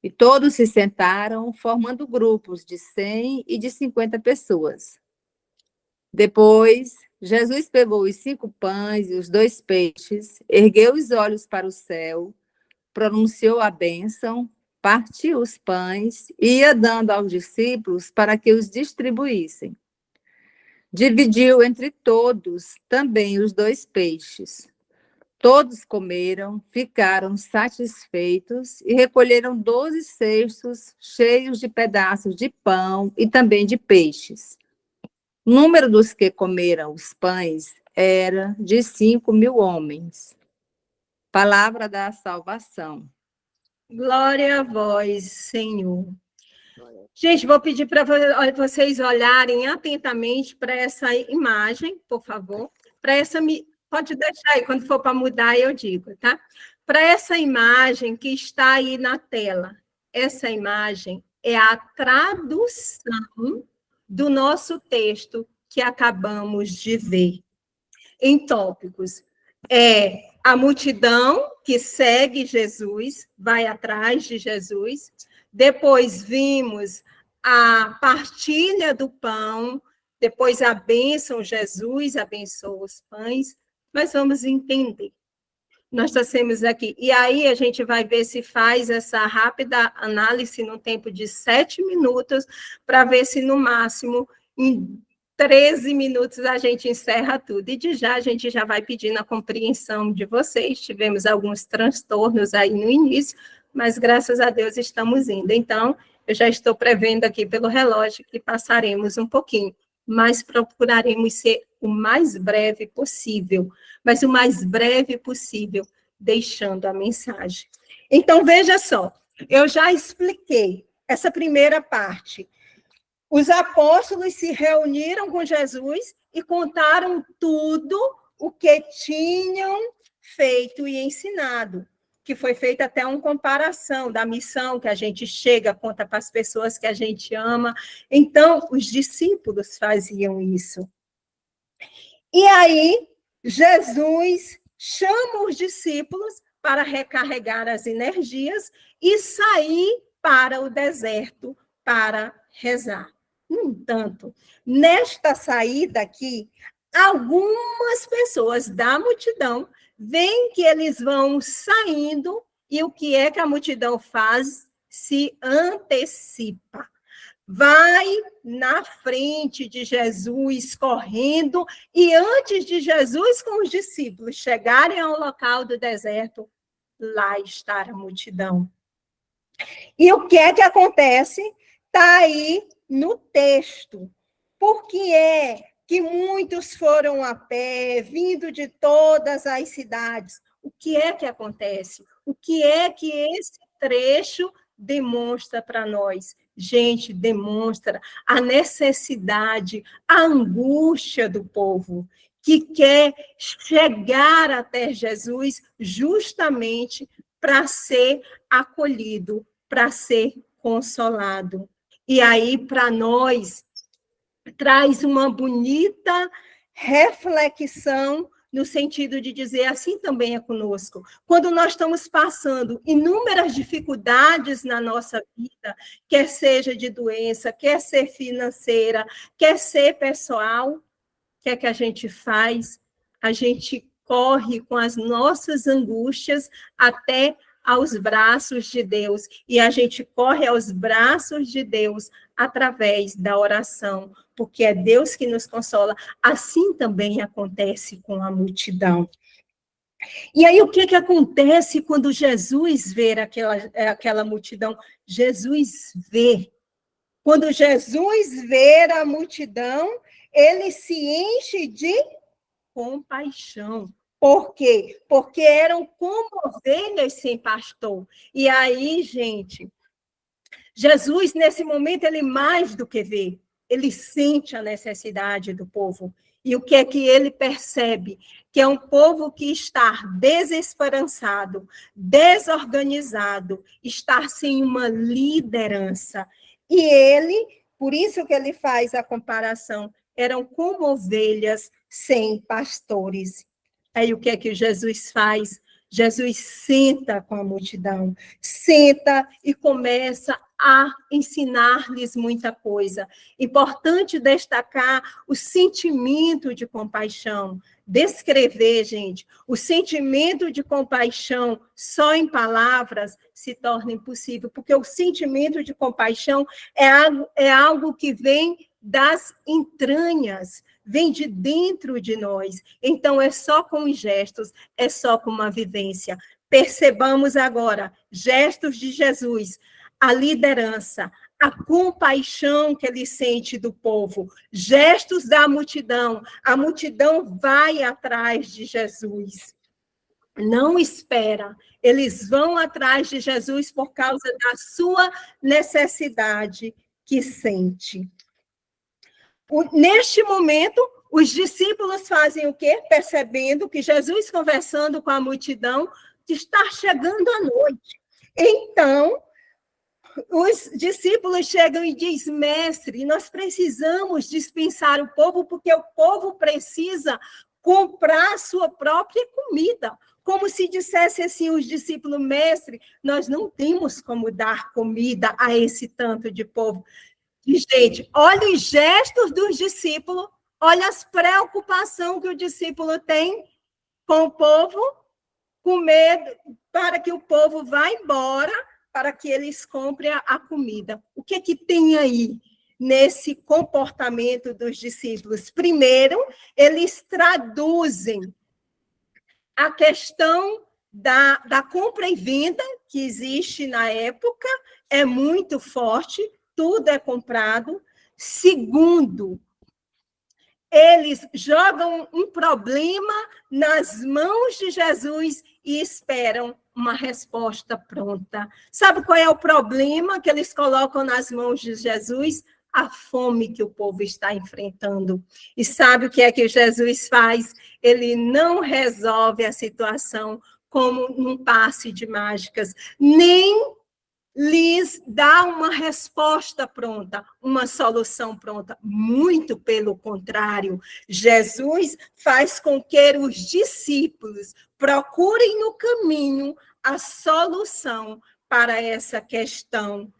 Speaker 6: E todos se sentaram, formando grupos de 100 e de 50 pessoas. Depois, Jesus pegou os 5 pães e os 2 peixes, ergueu os olhos para o céu, pronunciou a bênção, partiu os pães e ia dando aos discípulos para que os distribuíssem. Dividiu entre todos também os 2 peixes. Todos comeram, ficaram satisfeitos e recolheram 12 cestos cheios de pedaços de pão e também de peixes. O número dos que comeram os pães era de 5.000 homens. Palavra da salvação.
Speaker 3: Glória a vós, Senhor. Gente, vou pedir para vocês olharem atentamente para essa imagem, por favor. Pode deixar aí, quando for para mudar, eu digo, tá? Para essa imagem que está aí na tela. Essa imagem é a tradução do nosso texto que acabamos de ver. Em tópicos, é a multidão que segue Jesus, vai atrás de Jesus. Depois vimos a partilha do pão, depois a bênção, Jesus abençoa os pães. Mas vamos entender. Nós trouxemos aqui. E aí a gente vai ver se faz essa rápida análise no tempo de 7 minutos, para ver se no máximo, em 13 minutos, a gente encerra tudo. E de já a gente já vai pedindo a compreensão de vocês. Tivemos alguns transtornos aí no início, mas graças a Deus estamos indo. Então, eu já estou prevendo aqui pelo relógio que passaremos um pouquinho, mas procuraremos ser o mais breve possível, mas o mais breve possível, deixando a mensagem. Então, veja só, eu já expliquei essa primeira parte. Os apóstolos se reuniram com Jesus e contaram tudo o que tinham feito e ensinado, que foi feita até uma comparação da missão que a gente chega, conta para as pessoas que a gente ama. Então, os discípulos faziam isso. E aí, Jesus chama os discípulos para recarregar as energias e sair para o deserto para rezar. No entanto, nesta saída aqui, algumas pessoas da multidão veem que eles vão saindo e o que é que a multidão faz? Se antecipa. Vai na frente de Jesus, correndo, e antes de Jesus com os discípulos chegarem ao local do deserto, lá está a multidão. E o que é que acontece? Está aí no texto. Por que é que muitos foram a pé, vindo de todas as cidades? O que é que acontece? O que é que esse trecho demonstra para nós? Gente, demonstra a necessidade, a angústia do povo, que quer chegar até Jesus justamente para ser acolhido, para ser consolado. E aí, para nós, traz uma bonita reflexão no sentido de dizer assim também é conosco. Quando nós estamos passando inúmeras dificuldades na nossa vida, quer seja de doença, quer ser financeira, quer ser pessoal, o que é que a gente faz? A gente corre com as nossas angústias até aos braços de Deus, e a gente corre aos braços de Deus através da oração, porque é Deus que nos consola. Assim também acontece com a multidão. E aí, o que acontece quando Jesus vê aquela multidão? Jesus vê. Quando Jesus vê a multidão, ele se enche de compaixão. Por quê? Porque eram como ovelhas sem pastor. E aí, gente, Jesus, nesse momento, ele mais do que vê, ele sente a necessidade do povo. E o que é que ele percebe? Que é um povo que está desesperançado, desorganizado, está sem uma liderança. E ele, por isso que ele faz a comparação, eram como ovelhas sem pastores. Aí o que é que Jesus faz? Jesus senta com a multidão, senta e começa a ensinar-lhes muita coisa. Importante destacar o sentimento de compaixão. Descrever, gente, o sentimento de compaixão só em palavras se torna impossível, porque o sentimento de compaixão é algo que vem das entranhas, vem de dentro de nós. Então, é só com os gestos, é só com uma vivência. Percebamos agora gestos de Jesus, a liderança, a compaixão que ele sente do povo, gestos da multidão. A multidão vai atrás de Jesus. Não espera, eles vão atrás de Jesus por causa da sua necessidade que sente. Neste momento, os discípulos fazem o quê? Percebendo que Jesus, conversando com a multidão, está chegando a noite. Então, os discípulos chegam e dizem: mestre, nós precisamos dispensar o povo, porque o povo precisa comprar a sua própria comida. Como se dissesse assim os discípulos: mestre, nós não temos como dar comida a esse tanto de povo. E, gente, olha os gestos dos discípulos, olha as preocupações que o discípulo tem com o povo, com medo, para que o povo vá embora, para que eles comprem a comida. O que tem aí nesse comportamento dos discípulos? Primeiro, eles traduzem a questão da compra e venda que existe na época, é muito forte, tudo é comprado. Segundo, eles jogam um problema nas mãos de Jesus e esperam uma resposta pronta. Sabe qual é o problema que eles colocam nas mãos de Jesus? A fome que o povo está enfrentando. E sabe o que é que Jesus faz? Ele não resolve a situação como num passe de mágicas, nem lhes dá uma resposta pronta, uma solução pronta. Muito pelo contrário, Jesus faz com que os discípulos procurem no caminho a solução para essa questão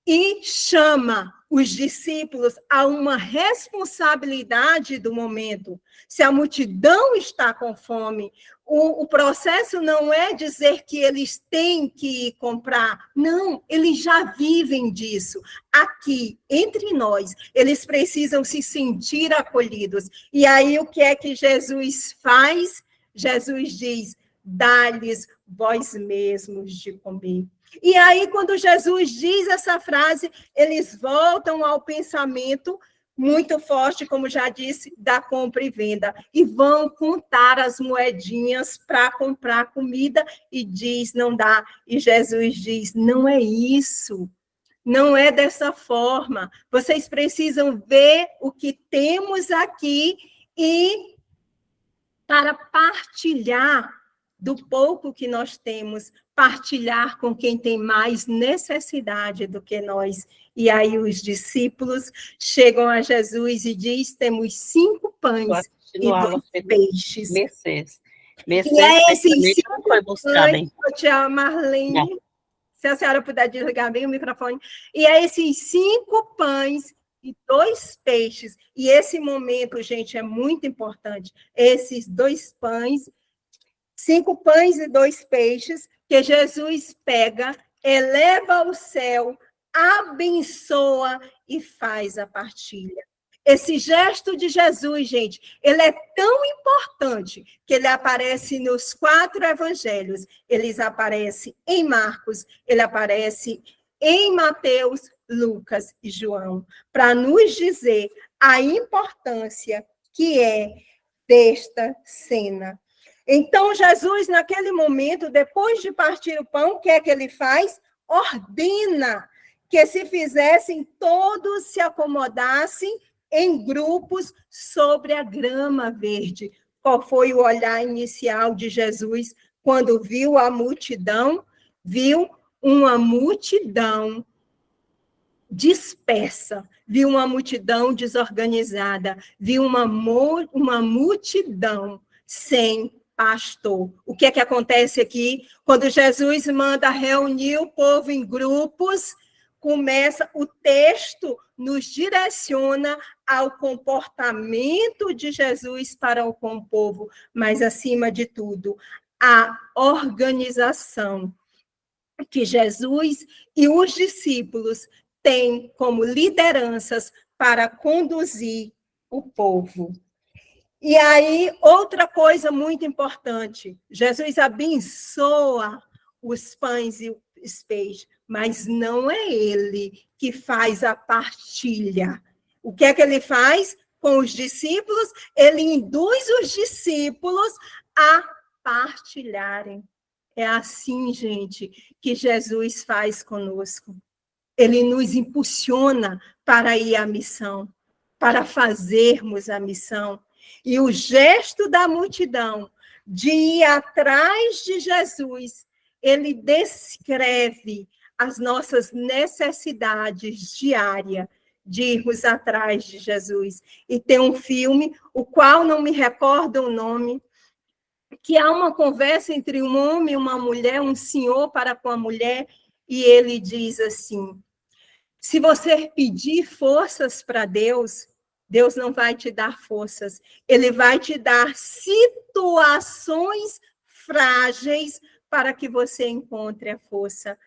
Speaker 3: e chama os discípulos a uma responsabilidade do momento. Se a multidão está com fome, o processo não é dizer que eles têm que ir comprar. Não, eles já vivem disso. Aqui, entre nós, eles precisam se sentir acolhidos. E aí, o que é que Jesus faz? Jesus diz: dá-lhes vós mesmos de comer. E aí, quando Jesus diz essa frase, eles voltam ao pensamento muito forte, como já disse, da compra e venda, e vão contar as moedinhas para comprar comida, e diz, não dá. E Jesus diz, não é isso, não é dessa forma. Vocês precisam ver o que temos aqui e para partilhar do pouco que nós temos, partilhar com quem tem mais necessidade do que nós. E aí os discípulos chegam a Jesus e diz: temos 5 pães e 2 peixes.
Speaker 7: Mercedes.
Speaker 3: E é esses 5
Speaker 7: foi buscar,
Speaker 3: pães, tia Marlene, se a senhora puder desligar bem o microfone, e é esses 5 pães e 2 peixes. E esse momento, gente, é muito importante. Esses 2 pães, 5 pães e 2 peixes, que Jesus pega, eleva ao céu, abençoa e faz a partilha. Esse gesto de Jesus, gente, ele é tão importante que ele aparece nos 4 evangelhos. Ele aparece em Marcos, ele aparece em Mateus, Lucas e João, para nos dizer a importância que é desta cena. Então, Jesus, naquele momento, depois de partir o pão, o que é que ele faz? Ordena que se fizessem, todos se acomodassem em grupos sobre a grama verde. Qual foi o olhar inicial de Jesus quando viu a multidão? Viu uma multidão dispersa, viu uma multidão desorganizada, viu uma multidão sem pastor. O que é que acontece aqui? Quando Jesus manda reunir o povo em grupos, começa, o texto nos direciona ao comportamento de Jesus para com o povo, mas, acima de tudo, a organização que Jesus e os discípulos têm como lideranças para conduzir o povo. E aí, outra coisa muito importante, Jesus abençoa os pães e os peixes, mas não é ele que faz a partilha. O que é que ele faz com os discípulos? Ele induz os discípulos a partilharem. É assim, gente, que Jesus faz conosco. Ele nos impulsiona para ir à missão, para fazermos a missão. E o gesto da multidão de ir atrás de Jesus, ele descreve as nossas necessidades diárias de irmos atrás de Jesus. E tem um filme, o qual não me recordo o nome, que há uma conversa entre um homem e uma mulher, um senhor para com a mulher, e ele diz assim: se você pedir forças para Deus, Deus não vai te dar forças, ele vai te dar situações frágeis para que você encontre a força.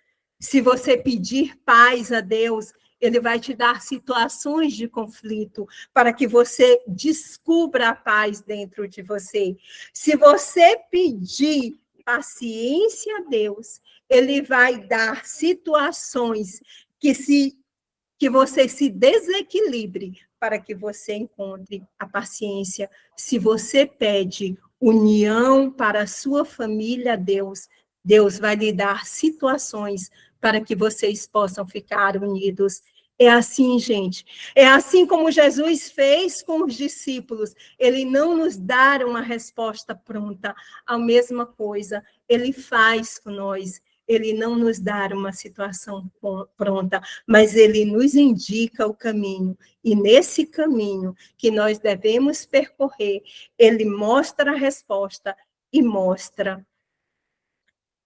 Speaker 3: Se você pedir paz a Deus, ele vai te dar situações de conflito para que você descubra a paz dentro de você. Se você pedir paciência a Deus, ele vai dar situações que você se desequilibre para que você encontre a paciência. Se você pede união para a sua família a Deus, Deus vai lhe dar situações para que vocês possam ficar unidos. É assim, gente. É assim como Jesus fez com os discípulos. Ele não nos dá uma resposta pronta. A mesma coisa, ele faz com nós. Ele não nos dá uma situação pronta, mas ele nos indica o caminho. E nesse caminho que nós devemos percorrer, ele mostra a resposta e mostra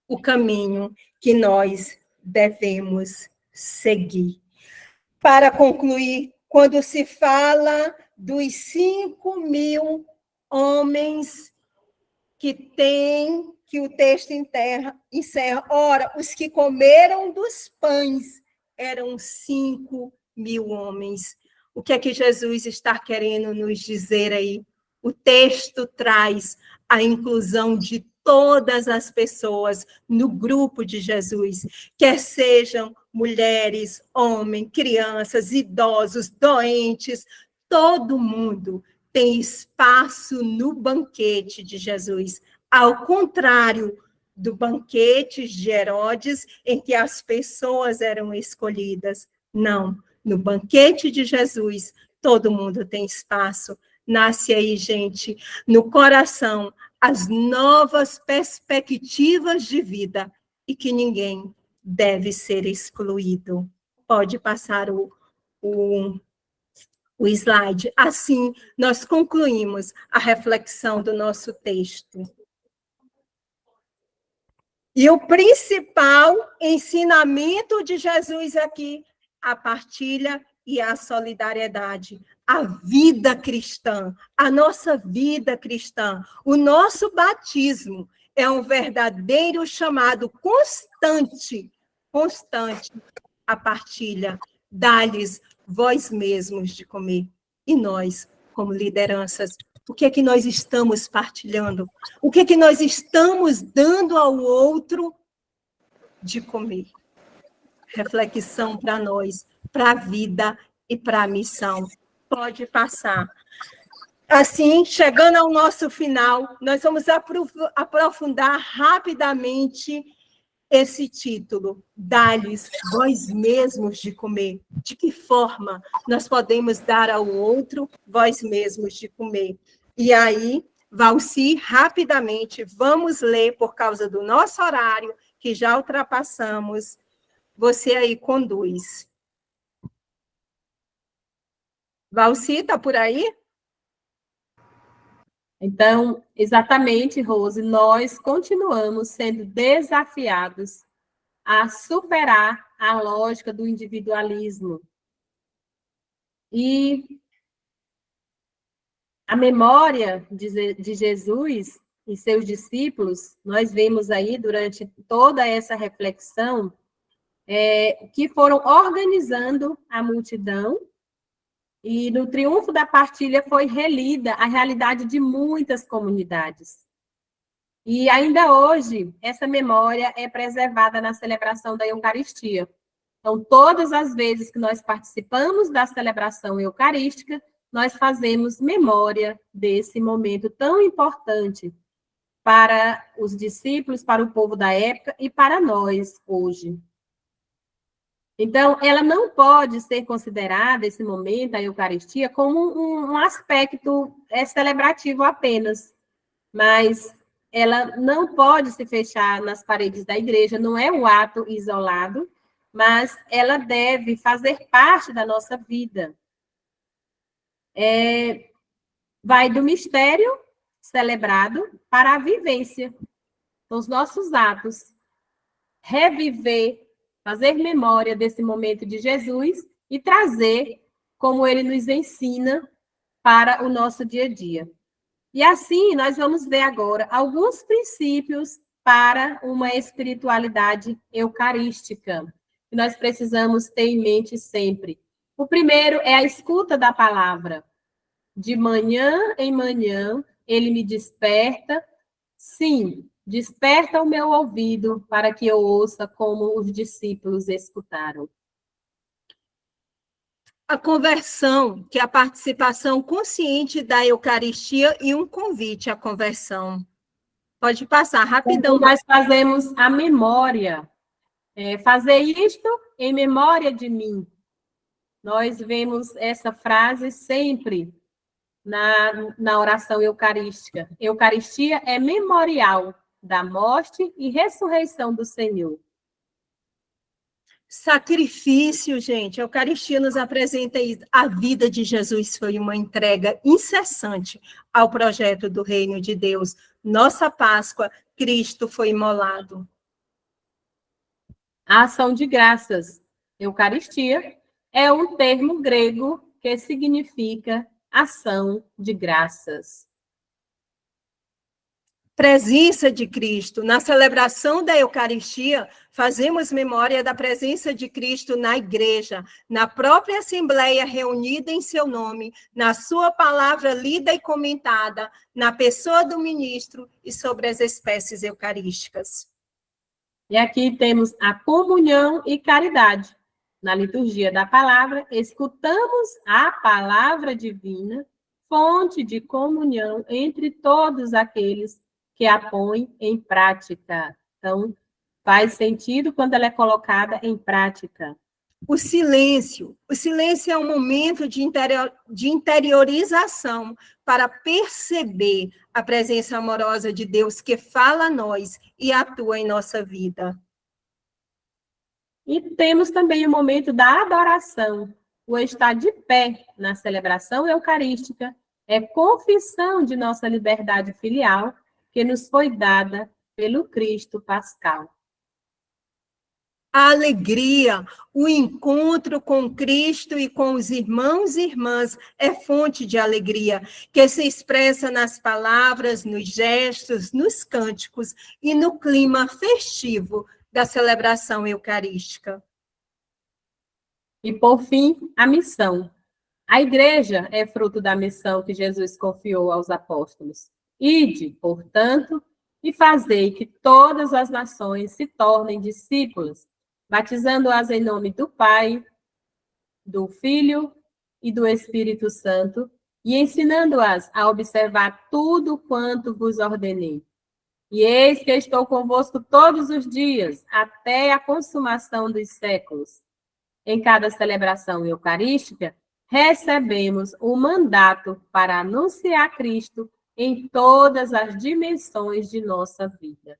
Speaker 3: o caminho que nós devemos seguir. Para concluir, quando se fala dos 5.000 homens que o texto encerra, ora, os que comeram dos pães eram 5.000 homens. O que é que Jesus está querendo nos dizer aí? O texto traz a inclusão de todas as pessoas no grupo de Jesus, quer sejam mulheres, homens, crianças, idosos, doentes, todo mundo tem espaço no banquete de Jesus, ao contrário do banquete de Herodes, em que as pessoas eram escolhidas. Não, no banquete de Jesus, todo mundo tem espaço. Nasce aí, gente, no coração, as novas perspectivas de vida e que ninguém deve ser excluído. Pode passar o slide. Assim, nós concluímos a reflexão do nosso texto. E o principal ensinamento de Jesus aqui, a partilha e a solidariedade, a vida cristã, a nossa vida cristã, o nosso batismo é um verdadeiro chamado constante, a partilha, dá-lhes vós mesmos de comer. E nós, como lideranças, o que é que nós estamos partilhando? O que é que nós estamos dando ao outro de comer? Reflexão para nós, para a vida e para a missão. Pode passar. Assim, chegando ao nosso final, nós vamos aprofundar rapidamente esse título, dá-lhes vós mesmos de comer. De que forma nós podemos dar ao outro vós mesmos de comer? E aí, Valci, rapidamente, vamos ler, por causa do nosso horário, que já ultrapassamos. Você aí conduz. Valci, está por aí?
Speaker 1: Então, exatamente, Rose, nós continuamos sendo desafiados a superar a lógica do individualismo. E a memória de Jesus e seus discípulos, nós vemos aí durante toda essa reflexão, que foram organizando a multidão, e no triunfo da partilha foi relida a realidade de muitas comunidades. E ainda hoje, essa memória é preservada na celebração da Eucaristia. Então, todas as vezes que nós participamos da celebração eucarística, nós fazemos memória desse momento tão importante para os discípulos, para o povo da época e para nós hoje. Então, ela não pode ser considerada, esse momento, a Eucaristia, como um aspecto celebrativo apenas, mas ela não pode se fechar nas paredes da igreja, não é um ato isolado, mas ela deve fazer parte da nossa vida. Vai do mistério celebrado para a vivência. Então, os nossos atos, reviver, fazer memória desse momento de Jesus e trazer como ele nos ensina para o nosso dia a dia. E assim, nós vamos ver agora alguns princípios para uma espiritualidade eucarística, que nós precisamos ter em mente sempre. O primeiro é a escuta da palavra. De manhã em manhã, ele me desperta. Sim, desperta o meu ouvido para que eu ouça como os discípulos escutaram.
Speaker 3: A conversão, que é a participação consciente da Eucaristia e um convite à conversão. Pode passar rapidão.
Speaker 1: Então, nós fazemos a memória. Fazer isto em memória de mim. Nós vemos essa frase sempre na oração eucarística. Eucaristia é memorial da morte e ressurreição do Senhor.
Speaker 3: Sacrifício, gente. A Eucaristia nos apresenta isso. A vida de Jesus foi uma entrega incessante ao projeto do Reino de Deus. Nossa Páscoa, Cristo foi imolado.
Speaker 1: A ação de graças. Eucaristia é um termo grego que significa ação de graças.
Speaker 3: Presença de Cristo. Na celebração da Eucaristia, fazemos memória da presença de Cristo na igreja, na própria Assembleia reunida em seu nome, na sua palavra lida e comentada, na pessoa do ministro e sobre as espécies eucarísticas.
Speaker 1: E aqui temos a comunhão e caridade. Na liturgia da palavra, escutamos a palavra divina, fonte de comunhão entre todos aqueles que a põe em prática. Então, faz sentido quando ela é colocada em prática.
Speaker 3: O silêncio. O silêncio é um momento de interiorização para perceber a presença amorosa de Deus que fala a nós e atua em nossa vida.
Speaker 1: E temos também o momento da adoração, o estar de pé na celebração eucarística, é confissão de nossa liberdade filial que nos foi dada pelo Cristo Pascal.
Speaker 3: A alegria, o encontro com Cristo e com os irmãos e irmãs é fonte de alegria, que se expressa nas palavras, nos gestos, nos cânticos e no clima festivo da celebração eucarística.
Speaker 1: E, por fim, a missão. A igreja é fruto da missão que Jesus confiou aos apóstolos. Ide, portanto, e fazei que todas as nações se tornem discípulos, batizando-as em nome do Pai, do Filho e do Espírito Santo, e ensinando-as a observar tudo quanto vos ordenei. E eis que estou convosco todos os dias, até a consumação dos séculos. Em cada celebração eucarística, recebemos o mandato para anunciar Cristo em todas as dimensões de nossa vida.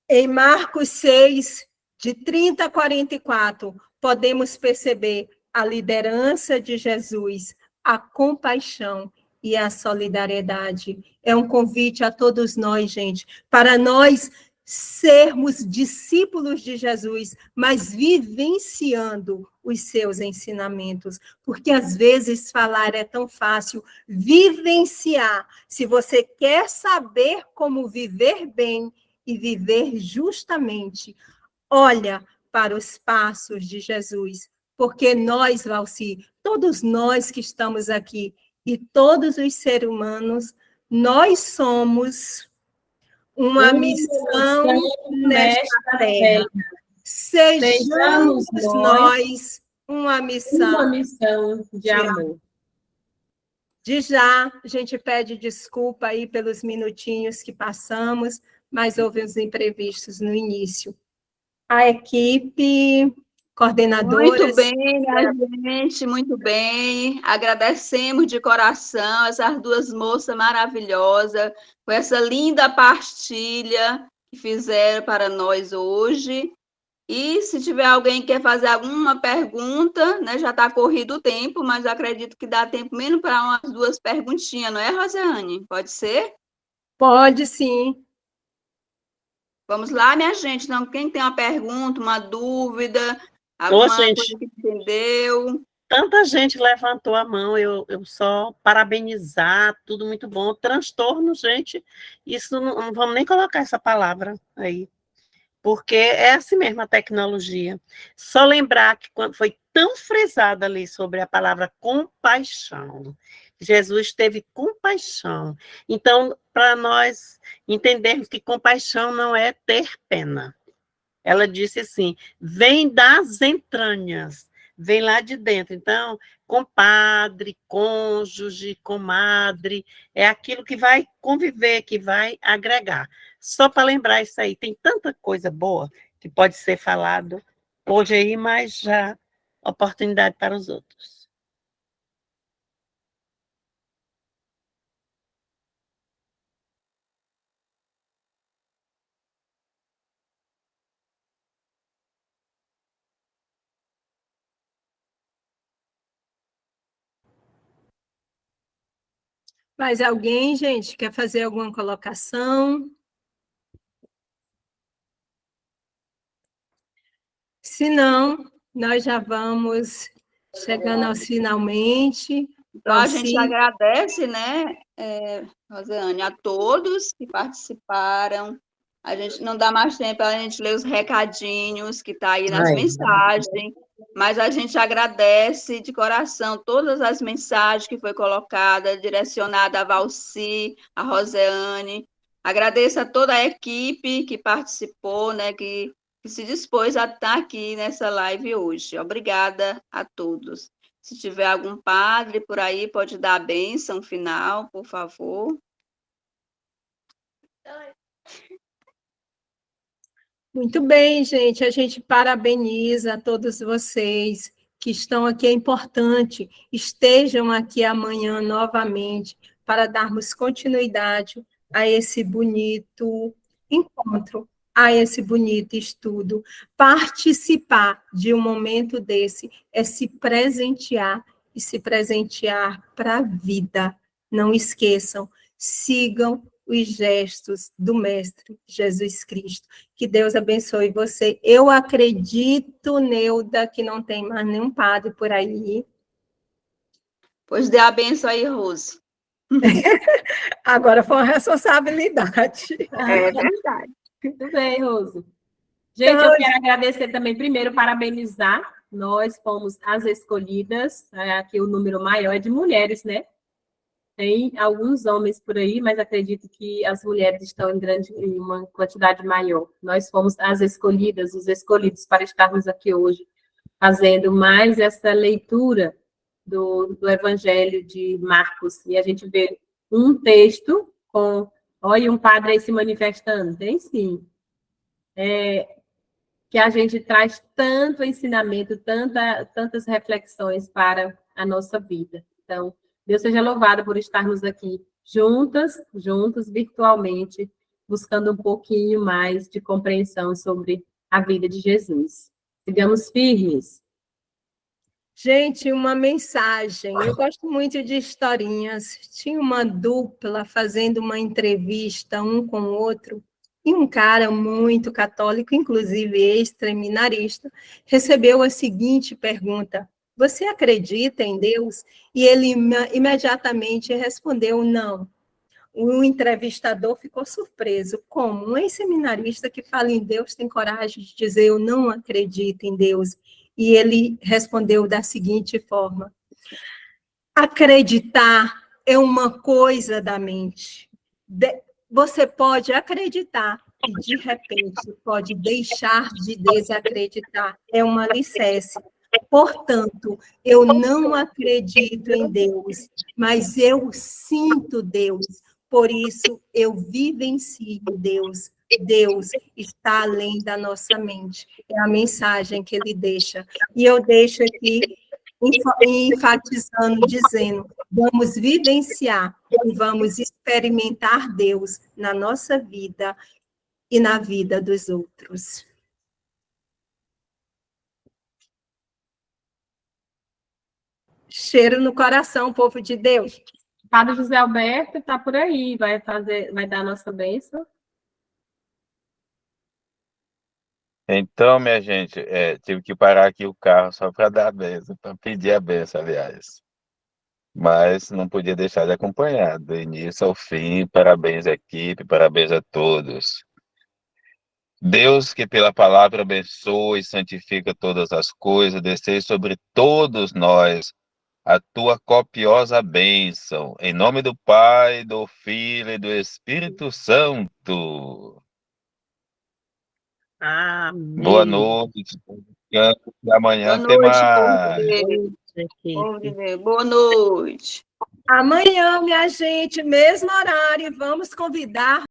Speaker 3: Em Marcos 6, de 30 a 44, podemos perceber a liderança de Jesus, a compaixão e a solidariedade. É um convite a todos nós, gente, para nós sermos discípulos de Jesus, mas vivenciando os seus ensinamentos, porque às vezes falar é tão fácil, vivenciar. Se você quer saber como viver bem e viver justamente, olha para os passos de Jesus, porque nós, Valci, todos nós que estamos aqui e todos os seres humanos, nós somos uma missão nesta terra. Sejamos nós uma missão
Speaker 1: de amor.
Speaker 3: De já, a gente pede desculpa aí pelos minutinhos que passamos, mas houve uns imprevistos no início. A equipe coordenadora...
Speaker 5: Muito bem, minha gente, muito bem. Agradecemos de coração essas duas moças maravilhosas, com essa linda partilha que fizeram para nós hoje. E se tiver alguém que quer fazer alguma pergunta, né, já está corrido o tempo, mas eu acredito que dá tempo menos para umas duas perguntinhas, não é, Rosiane? Pode ser?
Speaker 3: Pode, sim.
Speaker 5: Vamos lá, minha gente. Então, quem tem uma pergunta, uma dúvida, alguma coisa que entendeu?
Speaker 7: Tanta gente levantou a mão, eu só parabenizar, tudo muito bom. Transtorno, gente, isso não vamos nem colocar essa palavra aí, porque é assim mesmo a tecnologia. Só lembrar que quando foi tão frisada ali sobre a palavra compaixão, Jesus teve compaixão. Então, para nós entendermos que compaixão não é ter pena. Ela disse assim, vem das entranhas, vem lá de dentro. Então, compadre, cônjuge, comadre, é aquilo que vai conviver, que vai agregar. Só para lembrar isso aí, tem tanta coisa boa que pode ser falado hoje aí, mas já oportunidade para os outros.
Speaker 3: Mais alguém, gente, quer fazer alguma colocação? Se não, nós já vamos chegando aos finalmente.
Speaker 5: Então, a gente agradece, né, Rosiane, a todos que participaram. A gente não dá mais tempo para a gente ler os recadinhos que está aí nas mensagens, mas a gente agradece de coração todas as mensagens que foi colocada, direcionada a Valci, a Rosiane. Agradeço a toda a equipe que participou, né, que se dispôs a estar aqui nessa live hoje. Obrigada a todos. Se tiver algum padre por aí, pode dar a bênção final, por favor.
Speaker 3: Muito bem, gente. A gente parabeniza a todos vocês que estão aqui. É importante, estejam aqui amanhã novamente para darmos continuidade a esse bonito encontro, a esse bonito estudo. Participar de um momento desse é se presentear e se presentear para a vida. Não esqueçam, sigam os gestos do Mestre Jesus Cristo. Que Deus abençoe você. Eu acredito, Neuda, que não tem mais nenhum padre por aí.
Speaker 5: Pois dê a benção aí, Rose.
Speaker 3: Agora foi uma responsabilidade.
Speaker 5: É verdade.
Speaker 1: Muito bem, Rose. Gente,
Speaker 3: Então,
Speaker 1: eu quero agradecer também, primeiro, parabenizar. Nós fomos as escolhidas. Aqui o número maior é de mulheres, né? Tem alguns homens por aí, mas acredito que as mulheres estão em uma quantidade maior. Nós fomos as escolhidas, os escolhidos para estarmos aqui hoje, fazendo mais essa leitura do Evangelho de Marcos. E a gente vê um texto com... Olha, um padre aí se manifestando. Tem sim. Que a gente traz tanto ensinamento, tantas reflexões para a nossa vida. Então, Deus seja louvado por estarmos aqui juntos, virtualmente, buscando um pouquinho mais de compreensão sobre a vida de Jesus. Sigamos firmes.
Speaker 3: gente, uma mensagem. Eu gosto muito de historinhas. Tinha uma dupla fazendo uma entrevista um com o outro, e um cara muito católico, inclusive ex-seminarista, recebeu a seguinte pergunta: você acredita em Deus? E ele imediatamente respondeu não. O entrevistador ficou surpreso. Como? Um ex-seminarista que fala em Deus tem coragem de dizer eu não acredito em Deus? E ele respondeu da seguinte forma: acreditar é uma coisa da mente. Você pode acreditar e, de repente, pode deixar de desacreditar. É um alicerce. Portanto, eu não acredito em Deus, mas eu sinto Deus. Por isso, eu vivencio Deus. Deus está além da nossa mente. É a mensagem que ele deixa. E eu deixo aqui enfatizando, dizendo, vamos vivenciar e vamos experimentar Deus na nossa vida e na vida dos outros. Cheiro no coração, povo de Deus.
Speaker 1: Padre José Alberto está por aí, vai dar a nossa bênção.
Speaker 8: Então, minha gente, tive que parar aqui o carro só para dar a benção, para pedir a benção, aliás. Mas não podia deixar de acompanhar, do início ao fim. Parabéns, equipe, parabéns a todos. Deus, que pela palavra abençoa e santifica todas as coisas, descer sobre todos nós a tua copiosa bênção. Em nome do Pai, do Filho e do Espírito Santo.
Speaker 7: Amém.
Speaker 8: Boa noite. E amanhã
Speaker 5: Boa
Speaker 8: tem
Speaker 5: noite,
Speaker 8: mais.
Speaker 5: Boa noite.
Speaker 3: Amanhã, minha gente, mesmo horário, vamos convidar